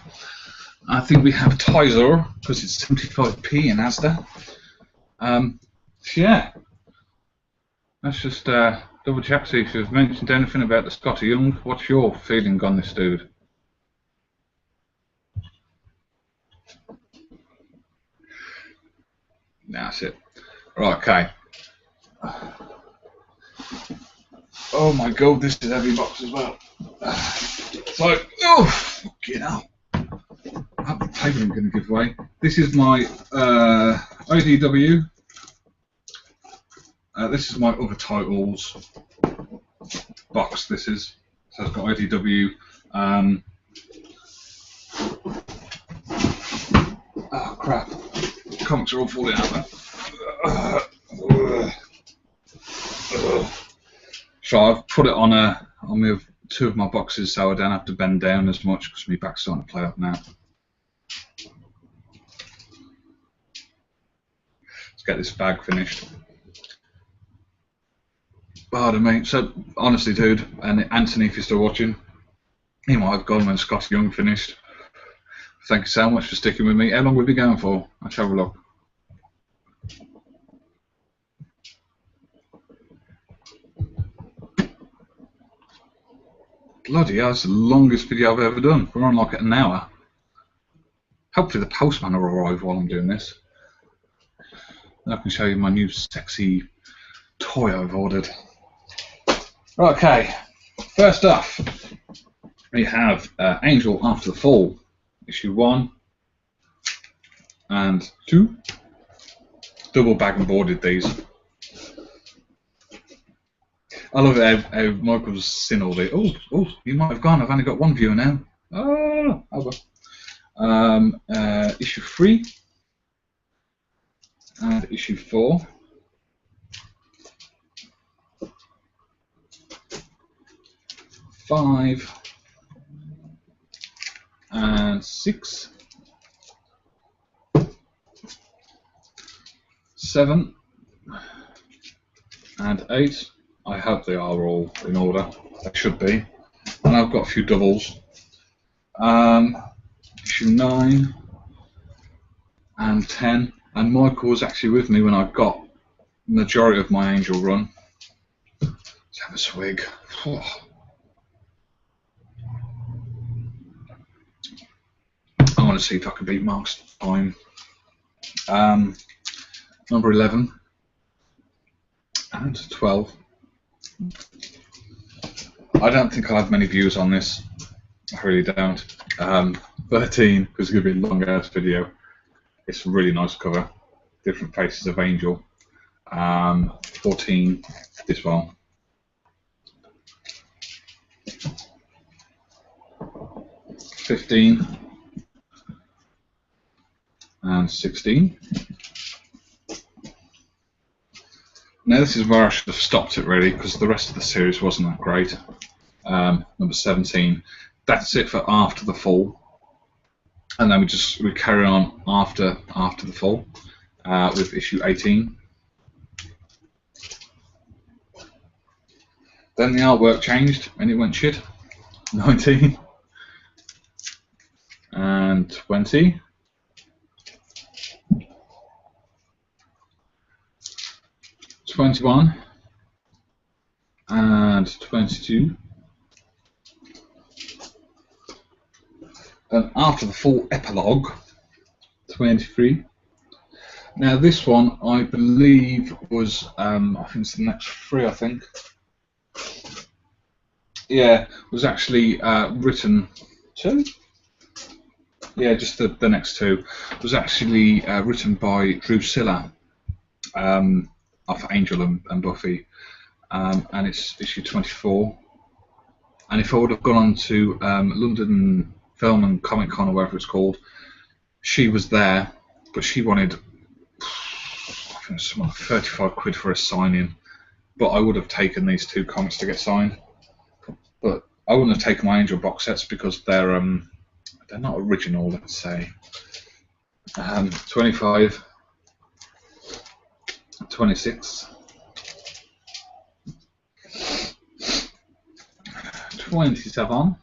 I think we have Tizer, because it's 75p in Asda. So yeah. Let's just double check, see if you've mentioned anything about the Scotty Young. What's your feeling on this dude? That's it. Right, okay. Oh my god, this is a heavy box as well. So, oh, fucking hell. That paper I'm going to give away. This is my IDW. This is my other titles box. This is. So it's got IDW. Oh crap. Comics are all falling out there. So I've put it on my 2 of my boxes so I don't have to bend down as much because my back's starting to play up now. Let's get this bag finished. Pardon me. So honestly, dude, and Anthony, if you're still watching, you might have gone when Scotty Young finished. Thank you so much for sticking with me. How long have we been going for? Let's have a look. Bloody hell, that's the longest video I've ever done. We're on like an hour. Hopefully the postman will arrive while I'm doing this. And I can show you my new sexy toy I've ordered. Right, okay. First off, we have Angel After the Fall, issue 1 and 2. Double bag and boarded these. I love it how Michael's seen all the. Oh, you might have gone. I've only got 1 viewer now. Oh well. Issue 3 and issue 4. Five and 6, 7 and 8. I hope they are all in order. They should be. And I've got a few doubles. Issue 9 and 10. And Michael was actually with me when I got the majority of my Angel run. Let's have a swig. Oh. I want to see if I can beat Mark's time. Number 11 and 12. I don't think I'll have many views on this. I really don't. 13, because it's going to be a long ass video. It's a really nice cover. Different faces of Angel. 14, this one. 15 and 16. Now this is where I should have stopped it really, because the rest of the series wasn't that great. Number 17. That's it for After the Fall, and then we carry on after the fall with issue 18. Then the artwork changed and it went shit. 19 and 20. 21 and 22. And After the Fall epilogue, 23. Now this one I believe was I think it's the next 3, I think. Yeah, was actually written 2. Yeah, just the next 2 was actually written by Drusilla of Angel and Buffy, and it's issue 24. And if I would have gone on to London Film and Comic Con or whatever it's called, she was there, but she wanted I think something like 35 quid for a sign-in. But I would have taken these 2 comics to get signed. But I wouldn't have taken my Angel box sets because they're not original, let's say. 25, 26, 27,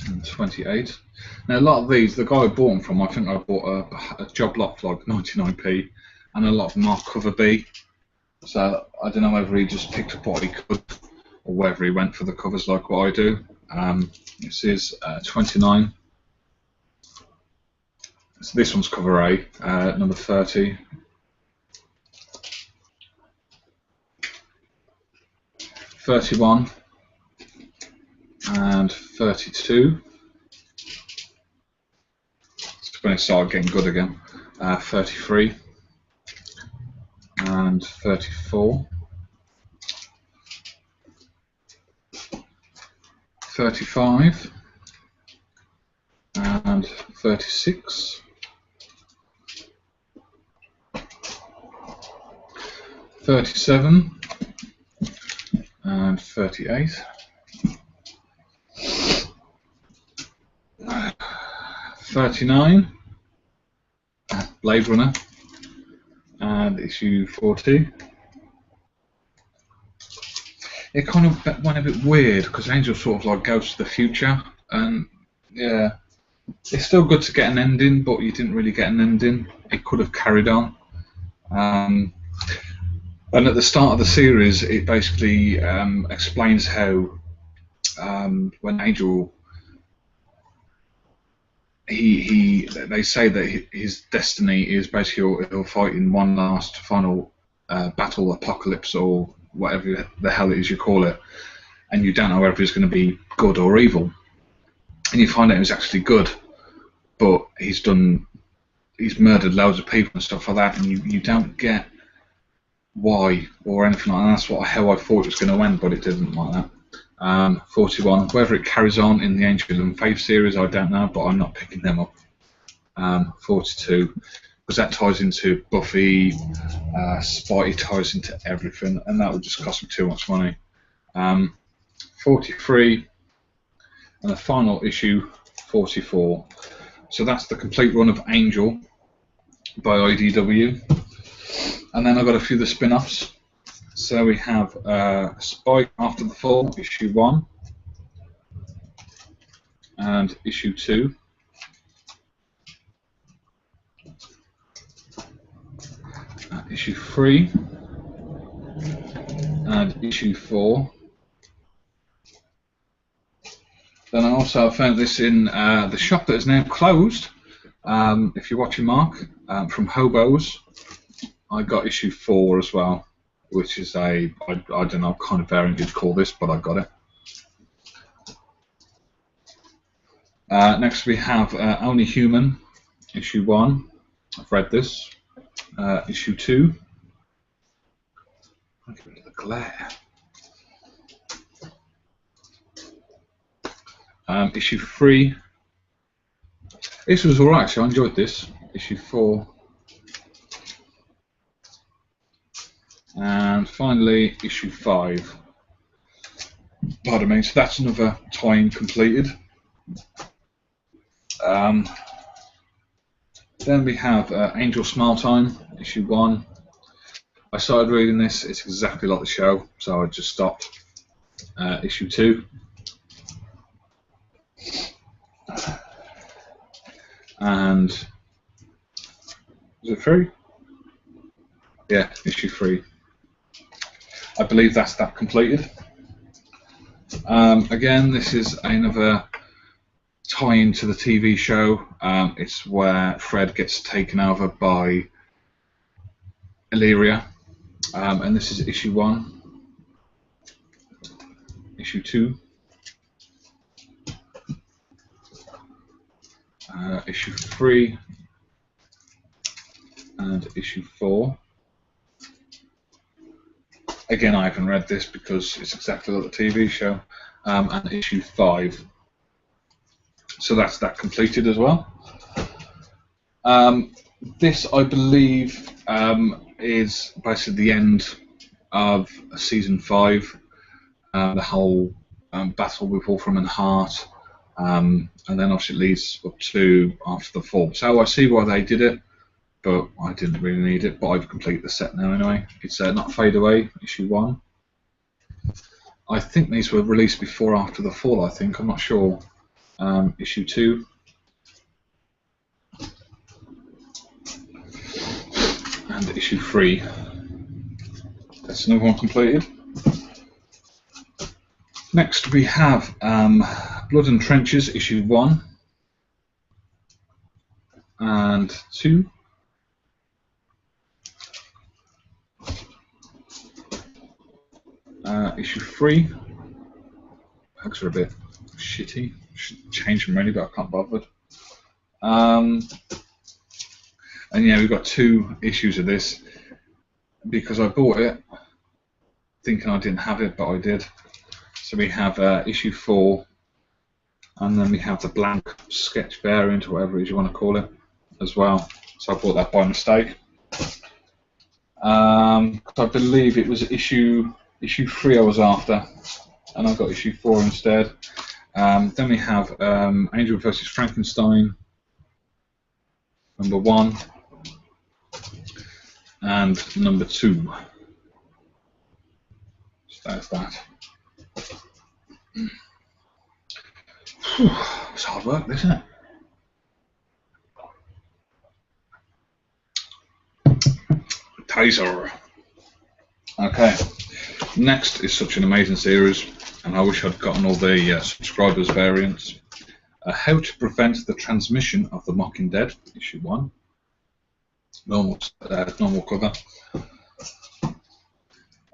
and 28. Now a lot of these, the guy I bought them from, I think I bought a job lot for like 99p, and a lot of them are cover B. So I don't know whether he just picked up what he could, or whether he went for the covers like what I do. This is 29. So this one's cover A, number 30. 31 and 32. It's when it started getting good again. 33 and 34. 35 and 36. 37 and 38. 39, Blade Runner, and issue 40. It kind of went a bit weird because Angel sort of like goes to the future, and yeah, it's still good to get an ending, but you didn't really get an ending. It could have carried on. And at the start of the series, it basically explains how when Angel, they say that his destiny is basically he'll fight in one last final battle, apocalypse, or whatever the hell it is you call it, and you don't know whether it's going to be good or evil. And you find out it was actually good, but he's murdered loads of people and stuff like that, and you don't get why or anything like that. That's how I thought it was going to end, but it didn't like that. 41. Whether it carries on in the Angel and Faith series, I don't know, but I'm not picking them up. 42, because that ties into Buffy, Spidey ties into everything, and that would just cost me too much money. 43, and the final issue, 44. So that's the complete run of Angel by IDW. And then I've got a few of the spin-offs. So we have Spike After the Fall, issue 1, and issue 2. Issue 3, and issue 4. Then I also found this in the shop that is now closed. If you're watching, Mark, from Hobos, I got issue 4 as well, which is I don't know what kind of variant you'd call this, but I got it. Next we have Only Human, issue 1. I've read this. Issue 2. I'll get rid of the glare. Issue 3. This was alright, actually. I enjoyed this. Issue 4. And finally, issue 5. Pardon me. So that's another tie-in completed. Then we have Angel Smile Time, issue 1. I started reading this. It's exactly like the show, so I just stopped. Issue 2. And is it 3? Yeah, issue 3. I believe that's that completed. Again, this is another tie-in to the TV show. It's where Fred gets taken over by Illyria, and this is issue 1, issue 2, issue 3, and issue 4. Again, I haven't read this because it's exactly like the TV show, and issue 5. So that's that completed as well. This, I believe, is basically the end of season 5. The whole battle with Wolfram and Hart, and then obviously it leads up to after the fall. So I see why they did it, but I didn't really need it. But I've completed the set now anyway. It's Not Fade Away, issue 1. I think these were released before or after the fall, I think. I'm not sure. Issue 2. And issue 3. That's another one completed. Next we have Blood and Trenches, issue 1 and 2. Issue 3. Hugs are a bit shitty. Should change them really, but I can't bother. And yeah, we've got 2 issues of this because I bought it thinking I didn't have it, but I did. So we have issue 4, and then we have the blank sketch variant, or whatever it is you want to call it, as well. So I bought that by mistake. I believe it was issue 3 I was after, and I got issue 4 instead. Then we have Angel vs. Frankenstein, number 1, and number 2. So that's that. It's hard work, isn't it? Taser. Okay, next is such an amazing series, and I wish I'd gotten all the subscribers variants. How to Prevent the Transmission of the Mocking Dead, issue 1. Normal cover.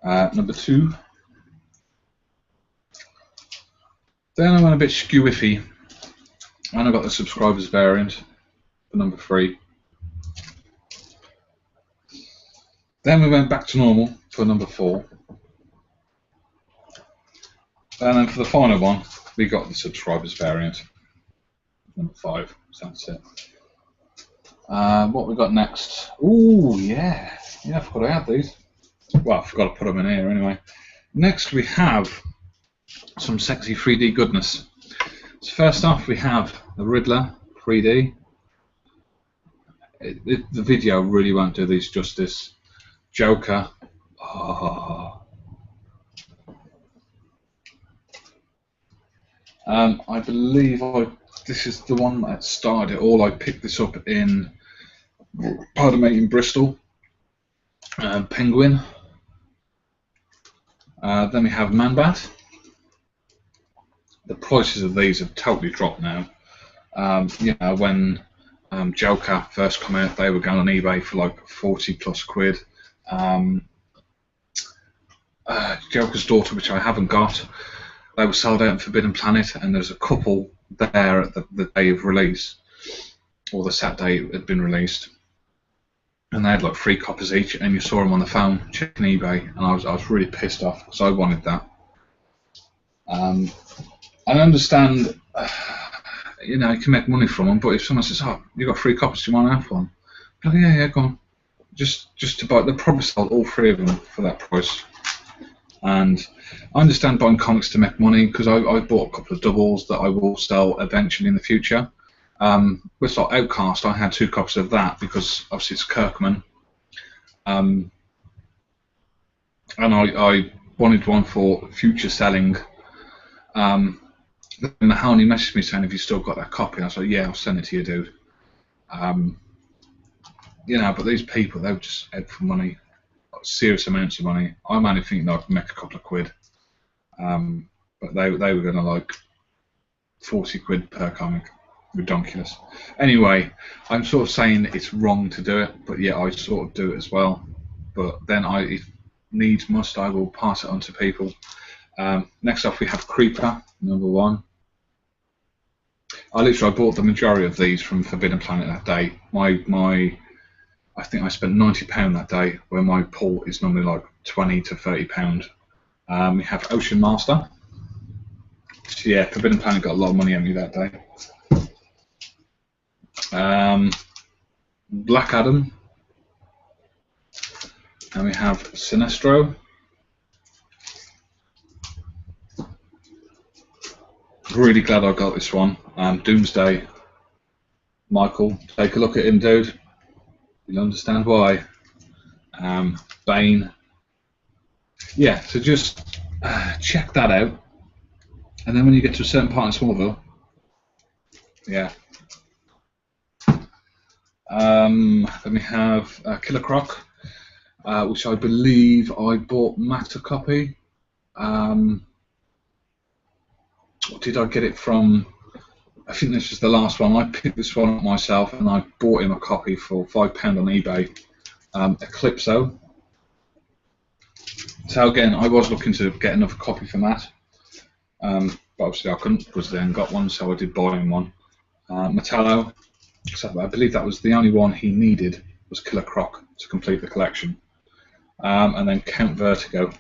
Number 2. Then I went a bit skew-iffy, and I got the subscribers variant for number 3. Then we went back to normal for number 4. And then for the final one, we got the subscribers variant, number 5. So that's it. What we got next? Ooh, yeah, I forgot I had these. Well, I forgot to put them in here anyway. Next we have some sexy 3D goodness. So first off, we have the Riddler 3D. The video really won't do these justice. Joker. Oh. I believe this is the one that started it all. I picked this up in, in Bristol. Penguin. Then we have Man-Bat. The prices of these have totally dropped now. You know, when Joker first came out, they were going on eBay for like 40 plus quid. Joker's Daughter, which I haven't got, they were sold out in Forbidden Planet, and there's a couple there at the day of release, or the Saturday it had been released, and they had like 3 copies each, and you saw them on the phone checking eBay, and I was really pissed off because I wanted that. I understand, you know, you can make money from them, but if someone says, "Oh, you got 3 copies, do you want to have one?" I'm like, yeah, go on. Just to buy, they'll probably sell all 3 of them for that price. And I understand buying comics to make money, because I bought a couple of doubles that I will sell eventually in the future. With like Outcast, I had 2 copies of that because obviously it's Kirkman, and I wanted one for future selling. Then Mahoney messaged me saying, "Have you still got that copy?" I was like, "Yeah, I'll send it to you, dude." You know, but these people, they were just out for money, serious amounts of money. I'm only thinking I could make a couple of quid, but they were going to like 40 quid per comic. Ridiculous. Anyway, I'm sort of saying it's wrong to do it, but yeah, I sort of do it as well. But then if needs must, I will pass it on to people. Next off, we have Creeper, number 1. I bought the majority of these from Forbidden Planet that day. I think I spent £90 that day, where my pull is normally like £20 to £30. We have Ocean Master. So yeah, Forbidden Planet got a lot of money out of me that day. Black Adam, and we have Sinestro. Really glad I got this one. Doomsday. Michael, take a look at him, dude. You'll understand why. Bane. Yeah, so just check that out, and then when you get to a certain part in Smallville, yeah. Then we have Killer Croc, which I believe I bought Matt a copy. Did I get it from? I think this is the last one. I picked this one up myself, and I bought him a copy for £5 on eBay. Eclipso. So again, I was looking to get another copy for Matt, but obviously I couldn't because I then got one, so I did buy him one. Metallo. So I believe that was the only one he needed, was Killer Croc to complete the collection. And then Count Vertigo.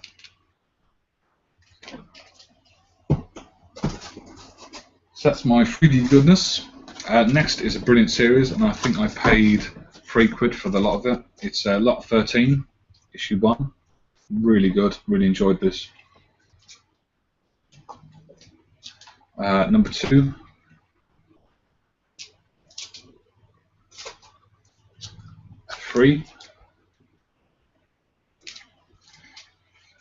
So that's my 3D goodness. Next is a brilliant series, and I think I paid £3 for the lot of it. It's Lot 13, issue 1. Really good, really enjoyed this. Number 2. Three.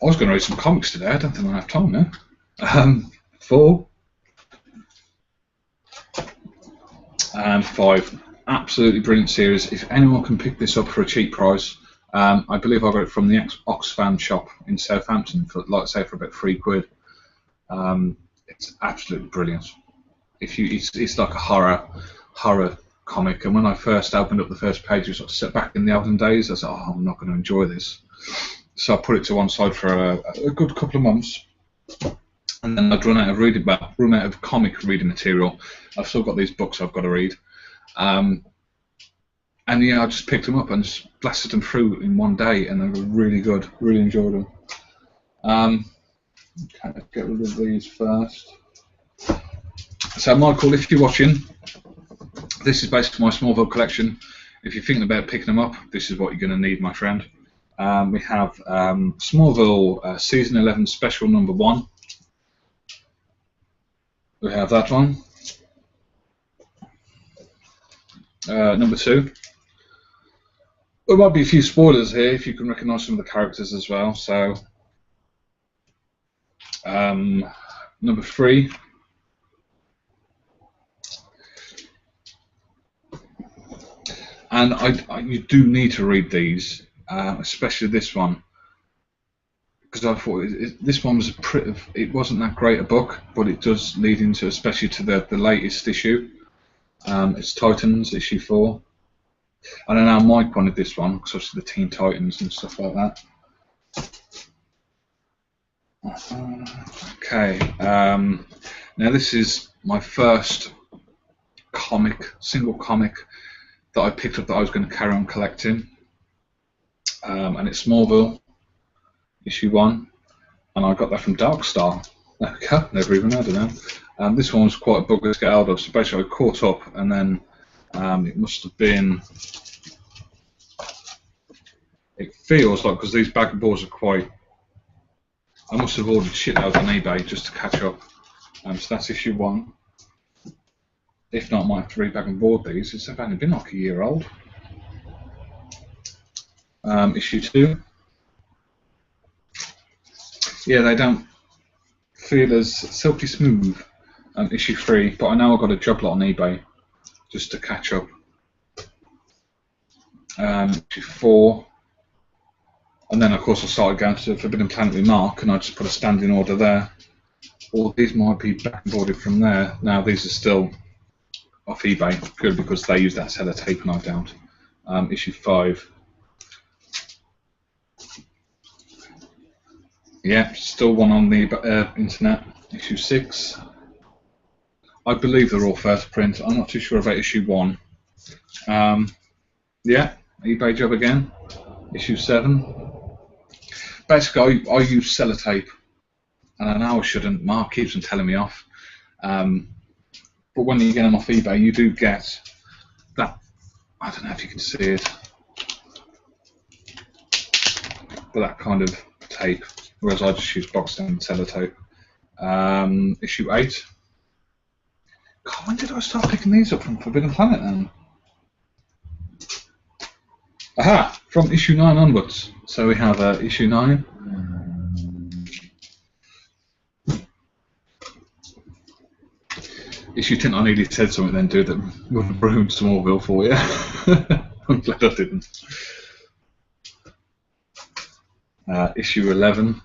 I was going to read some comics today. I don't think I have time now. 4. And 5. Absolutely brilliant series. If anyone can pick this up for a cheap price, I believe I got it from the Oxfam shop in Southampton for, like I say, for about £3. It's absolutely brilliant. It's like a horror comic, and when I first opened up the first page, it was sort of set back in the olden days. I was like, "Oh, I'm not going to enjoy this," so I put it to one side for a good couple of months, and then I'd run out of comic reading material. I've still got these books I've got to read, and yeah, I just picked them up and just blasted them through in one day, and they were really good. Really enjoyed them. Okay, let's get rid of these first. So, Michael, if you're watching, this is basically my Smallville collection. If you're thinking about picking them up, this is what you're going to need, my friend. We have Smallville Season 11 Special Number 1. We have that one. Number 2. There might be a few spoilers here if you can recognise some of the characters as well. So, number 3. And you do need to read these, especially this one, because I thought this one was it wasn't that great a book, but it does lead into, especially to the latest issue. It's Titans issue 4. I don't know, Mike wanted this one because obviously the Teen Titans and stuff like that. Okay, now this is my first single comic that I picked up that I was going to carry on collecting, and it's Smallville issue 1, and I got that from Dark Star. There we go, never even heard of them. This one was quite a book to get out of, so basically I caught up, and then it must have been, it feels like, because these bag of boards are quite, I must have ordered shit out on eBay just to catch up. So that's issue 1. If not, I might have to re-bag and board these. It's only been like a year old. Issue 2. Yeah, they don't feel as silky smooth. Issue 3, but I know I got a job lot on eBay just to catch up. Issue 4. And then, of course, I started going to Forbidden Planet with Mark, and I just put a standing order there. All these might be back and boarded from there. Now, these are still off eBay, purely because they use that sellotape and I don't. Issue 5. Yeah, still one on the internet. Issue 6. I believe they're all first print. I'm not too sure about issue 1. Yeah, eBay job again. Issue 7. Basically, I use sellotape, and I know I shouldn't. Mark keeps on telling me off. But when you get them off eBay, you do get that. I don't know if you can see it, but that kind of tape. Whereas I just use box down sellotape. Issue 8. God, when did I start picking these up from Forbidden Planet then? Aha! From issue 9 onwards. So we have issue 9. Issue 10, I nearly said something then, dude, that would have ruined Smallville for you. I'm glad I didn't. Issue 11.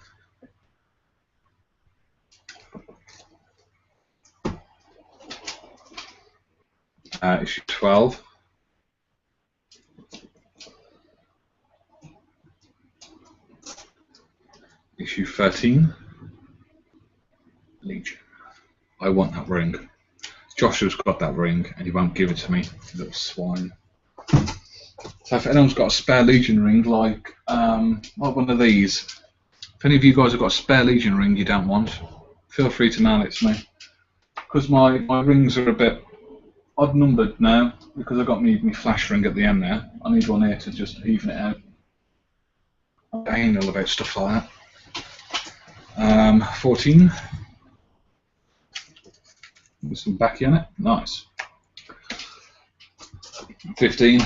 Issue 12. Issue 13. Legion. I want that ring. Joshua's got that ring and he won't give it to me, little swine. So if anyone's got a spare Legion ring, like one of these, if any of you guys have got a spare Legion ring you don't want, feel free to mail it to me. Because my rings are a bit odd numbered now, because I've got me flash ring at the end there. I need one here to just even it out. I'm anal about stuff like that. 14. With some backy on it. Nice. 15.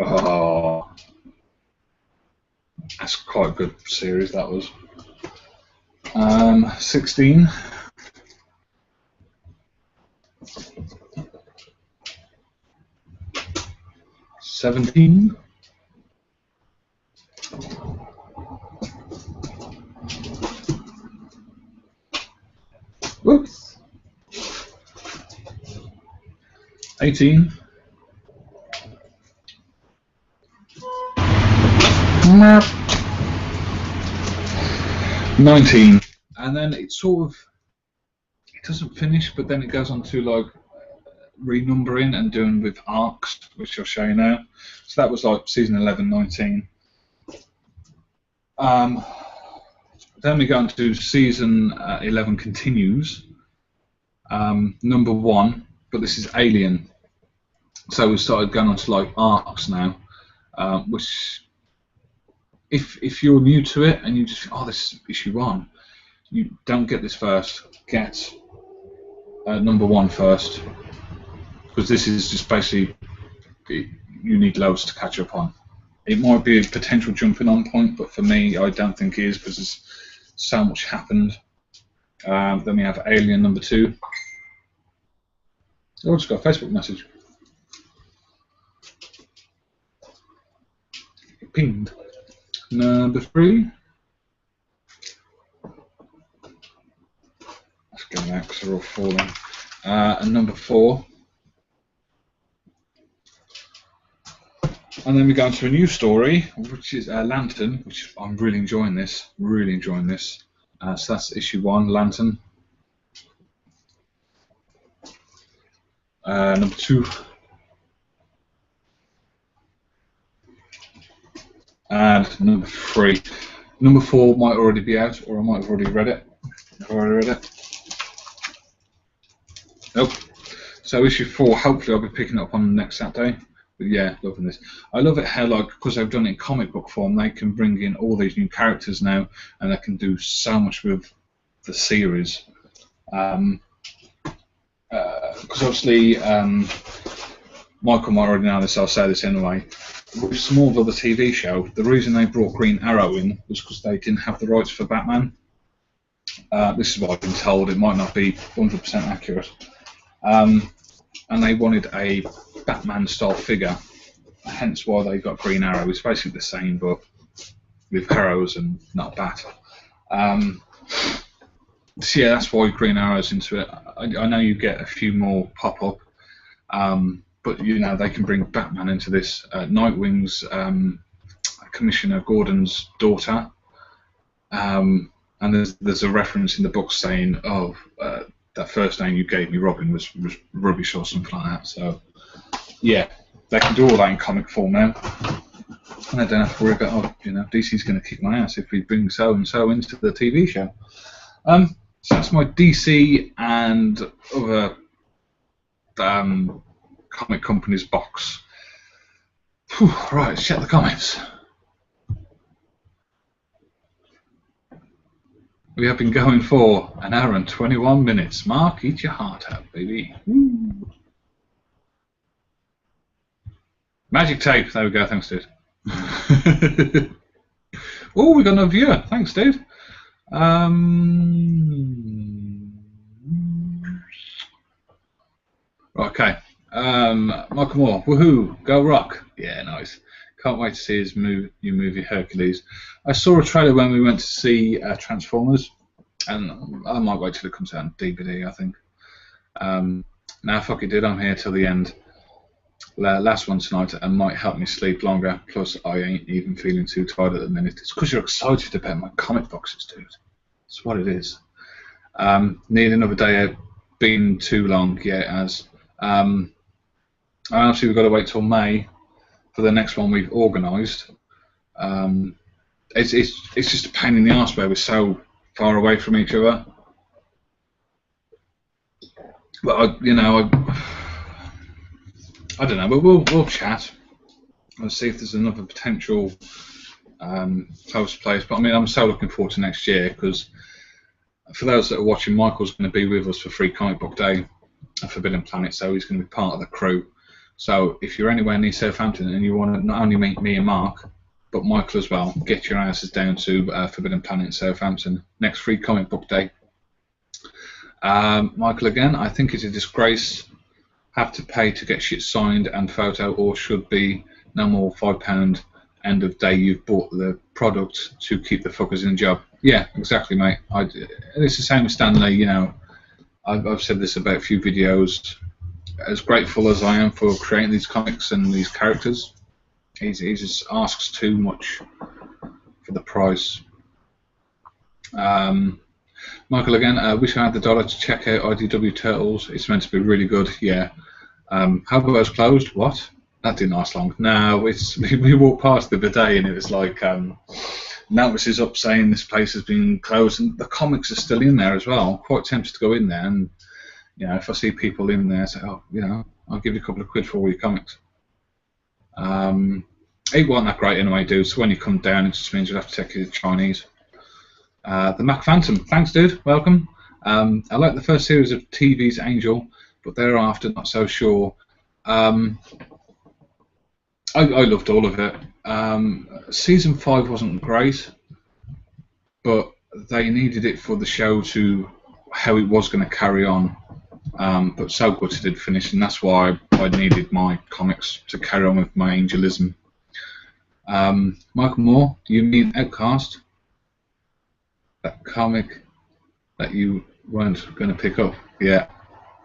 Oh, that's quite a good series, that was. 16. 17. 18. 19. And then it sort of, it doesn't finish, but then it goes on to like renumbering and doing with arcs, which I'll show you now. So that was like season 11, 19. Then we go on to season 11 continues, number 1, but this is Alien. So we started going on to like arcs now, which if you're new to it and you just think, oh, this is issue 1, you don't get this first. Get number 1 first, because this is just basically you need loads to catch up on. It might be a potential jumping on point, but for me, I don't think it is, because there's so much happened. Then we have Alien number 2. Oh, I just got a Facebook message. Pinged. Number 3. get them out because they're all falling. And number 4. And then we go into a new story, which is Lantern, which I'm really enjoying this. So that's issue 1, Lantern. Number 2. And number 3. Number 4 might already be out, or I might have already read it. Nope. So issue 4, hopefully I'll be picking it up on next Saturday. But yeah, loving this. I love it how, like, because they've done it in comic book form, they can bring in all these new characters now, and they can do so much with the series. Because obviously, Michael might already know this, I'll say this anyway. With Smallville, the TV show, the reason they brought Green Arrow in was because they didn't have the rights for Batman. This is what I've been told, it might not be 100% accurate. And they wanted a Batman-style figure, hence why they got Green Arrow. It's basically the same, but with arrows and not a bat. So yeah, that's why Green Arrow's into it. I know you get a few more pop-up, but you know they can bring Batman into this. Nightwing's Commissioner Gordon's daughter, and there's a reference in the book saying, "Oh, that first name you gave me, Robin, was rubbish," or something like that. So yeah, they can do all that in comic form now, and I don't have to worry about, oh, you know, DC's going to kick my ass if we bring so and so into the TV show. So that's my DC and other comic companies box. Whew, right, let's check the comments. We have been going for 1 hour and 21 minutes. Mark, eat your heart out, baby. Woo. Magic tape. There we go. Thanks, dude. Oh, we got another viewer. Thanks, dude. Okay. Michael Moore. Woohoo! Go Rock. Yeah, nice. Can't wait to see his new movie Hercules. I saw a trailer when we went to see Transformers, and I might wait till it comes out on DVD, I think. Now, fuck it, dude. I'm here till the end. Last one tonight, and might help me sleep longer. Plus, I ain't even feeling too tired at the minute. It's because you're excited about my comic boxes, dude. That's what it is. Need another day out. Been too long, yeah, it has. Actually, we've got to wait till May for the next one we've organised. It's just a pain in the arse where we're so far away from each other. But I don't know, but we'll chat and see if there's another potential close place. But I mean, I'm so looking forward to next year, because for those that are watching, Michael's going to be with us for Free Comic Book Day at Forbidden Planet, so he's going to be part of the crew. So if you're anywhere near Southampton and you want to not only meet me and Mark, but Michael as well, get your asses down to Forbidden Planet in Southampton next Free Comic Book Day. Michael again, I think it's a disgrace. Have to pay to get shit signed and photo, or should be no more £5 end of day you've bought the product to keep the fuckers in the job. Yeah, exactly, mate. It's the same with Stan Lee, you know. I've said this about a few videos. As grateful as I am for creating these comics and these characters, he just asks too much for the price. Michael again, I wish I had the dollar to check out IDW Turtles. It's meant to be really good, yeah. How about it was closed? What? That didn't last long. No, we walked past the bidet and it was like notices up saying this place has been closed, and the comics are still in there as well. I'm quite tempted to go in there, and you know, if I see people in there, say, oh, you know, I'll give you a couple of quid for all your comics. It wasn't that great anyway, dude. So when you come down, it just means you'll have to take it to Chinese. The Mac Phantom, thanks, dude. Welcome. I like the first series of TV's Angel, but thereafter, not so sure. I loved all of it. Season 5 wasn't great, but they needed it for the show to how it was going to carry on. But so good it did finish, and that's why I needed my comics to carry on with my angelism. Michael Moore, do you mean Outcast? That comic that you weren't going to pick up. Yeah,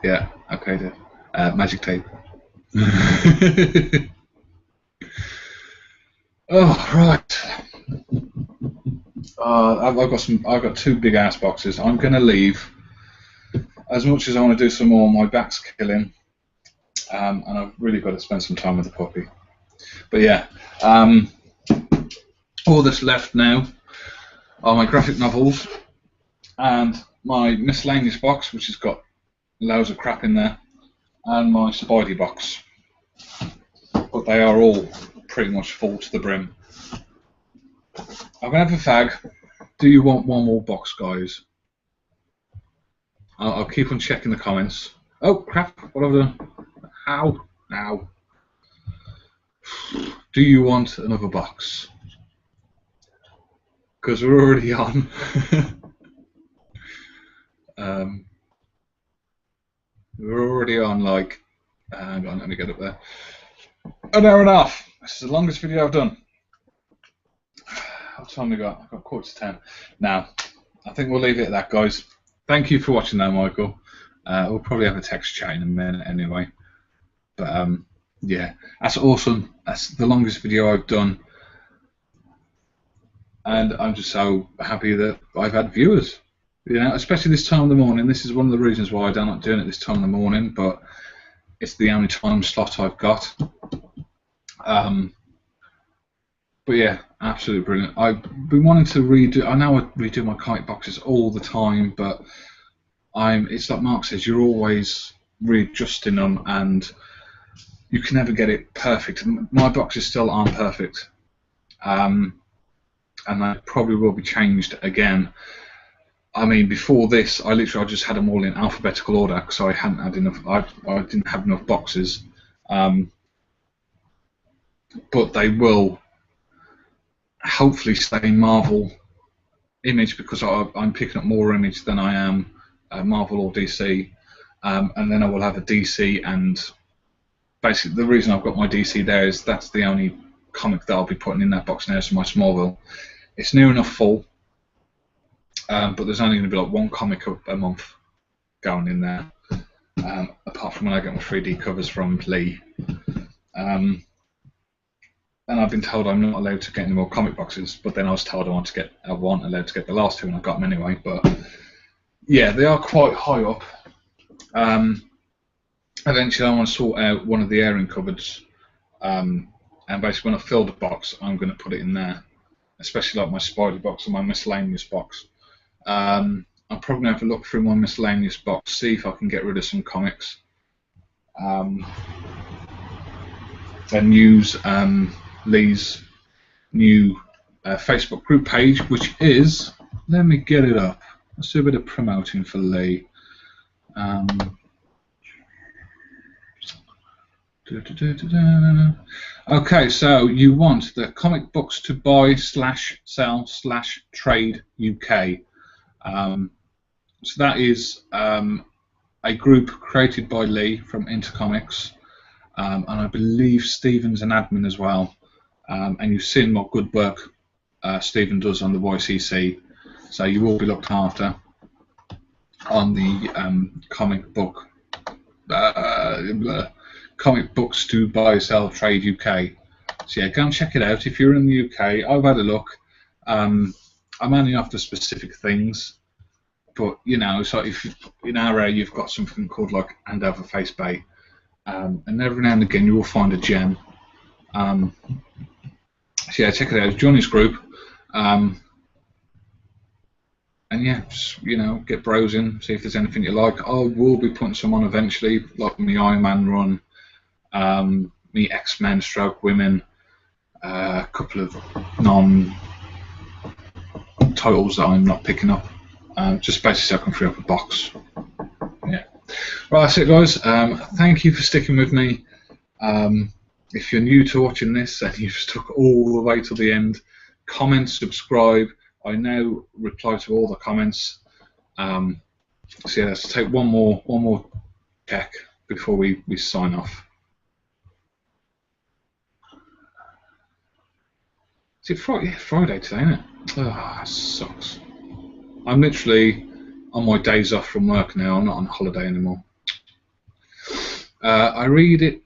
yeah, okay, Dave. Magic tape. Oh, right. I've got two big ass boxes. I'm going to leave. As much as I want to do some more, my back's killing, and I've really got to spend some time with the puppy. But yeah, all that's left now are my graphic novels and my miscellaneous box, which has got loads of crap in there, and my Spidey box. But they are all pretty much full to the brim. I'm going to have a fag. Do you want one more box, guys? I'll keep on checking the comments. Oh, crap. What have I done? How? Now. Do you want another box? Because we're already on. We're already on, like, hang on, let me get up there. An hour and a half. This is the longest video I've done. What time have we got? I've got 9:45. Now, I think we'll leave it at that, guys. Thank you for watching though, Michael. We'll probably have a text chat in a minute anyway. But yeah, that's awesome. That's the longest video I've done. And I'm just so happy that I've had viewers. You know, especially this time of the morning. This is one of the reasons why I don't like doing it this time of the morning, but it's the only time slot I've got. But yeah, absolutely brilliant. I've been wanting to redo. I know I redo my kite boxes all the time, but it's like Mark says, you're always readjusting them, and you can never get it perfect. My boxes still aren't perfect, and they probably will be changed again. I mean, before this, I just had them all in alphabetical order because I hadn't had enough. I didn't have enough boxes, but they will hopefully stay Marvel Image because I'm picking up more Image than I am Marvel or DC, and then I will have a DC, and basically the reason I've got my DC there is that's the only comic that I'll be putting in that box now, so my Smallville. It's near enough full, but there's only going to be like one comic a month going in there, apart from when I get my 3D covers from Lee. And I've been told I'm not allowed to get any more comic boxes, but then I was told I wasn't allowed to get the last two, and I got them anyway. But yeah, they are quite high up. Eventually, I want to sort out one of the airing cupboards, and basically when I fill the box, I'm going to put it in there, especially like my Spidey box and my miscellaneous box. I'm probably going to have to look through my miscellaneous box, see if I can get rid of some comics, and use Lee's new Facebook group page, which is, let me get it up. Let's do a bit of promoting for Lee. Okay, so you want the comic books to buy / trade UK. So that is a group created by Lee from Intercomics, and I believe Stephen's an admin as well. And you've seen what good work Stephen does on the YCC, so you will be looked after on the comic books to buy, sell, trade UK. So yeah, go and check it out if you're in the UK. I've had a look. I'm only after specific things, but you know, so if in our area you've got something called like Andover Face Bait, and every now and again you will find a gem. So yeah, check it out. Join this group, and yeah, just, you know, get browsing, see if there's anything you like. I will be putting some on eventually, like my Iron Man run, me X-Men / Women, a couple of non-titles that I'm not picking up, just basically so I can free up a box. Yeah. Right, that's it, guys. Thank you for sticking with me. If you're new to watching this and you've stuck all the way to the end, comment, subscribe. I now reply to all the comments. So yeah, let's take one more check before we sign off. Is it Friday? Yeah, Friday today, isn't it? Oh, that sucks. I'm literally on my days off from work now. I'm not on holiday anymore. I read it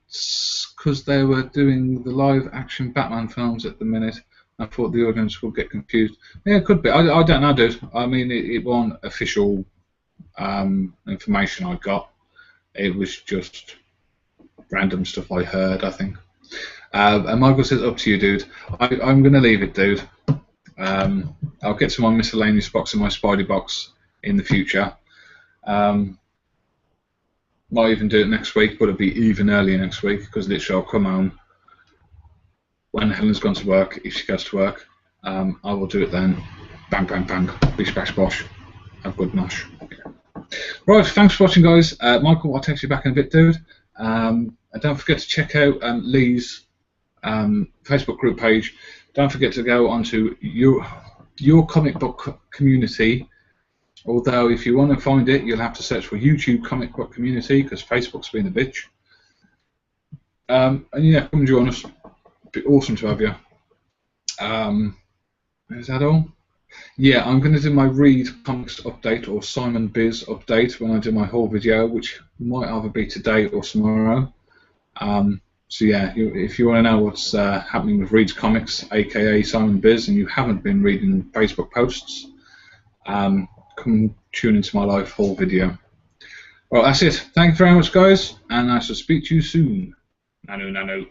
because they were doing the live action Batman films at the minute. I thought the audience would get confused. Yeah, it could be. I don't know, dude. I mean, it wasn't official information I got. It was just random stuff I heard, I think. And Michael says, up to you, dude. I'm going to leave it, dude. I'll get to my miscellaneous box and my Spidey box in the future. Might even do it next week, but it'll be even earlier next week because literally I'll come home when Helen's gone to work, if she goes to work. I will do it then. Bang, bang, bang. Bish, bash, bosh. Have a good nosh. Right, thanks for watching, guys. Michael, I'll text you back in a bit, dude. And don't forget to check out Lee's Facebook group page. Don't forget to go onto your comic book community. Although, if you want to find it, you'll have to search for YouTube Comic Book Community because Facebook's been a bitch. And yeah, come and join us. It'd be awesome to have you. Is that all? Yeah, I'm going to do my Read Comics update or Simon Biz update when I do my whole video, which might either be today or tomorrow. So yeah, if you want to know what's happening with Read's Comics, aka Simon Biz, and you haven't been reading Facebook posts, come tune into my live haul video. Well, that's it. Thank you very much, guys, and I shall speak to you soon. Nanu, nanu.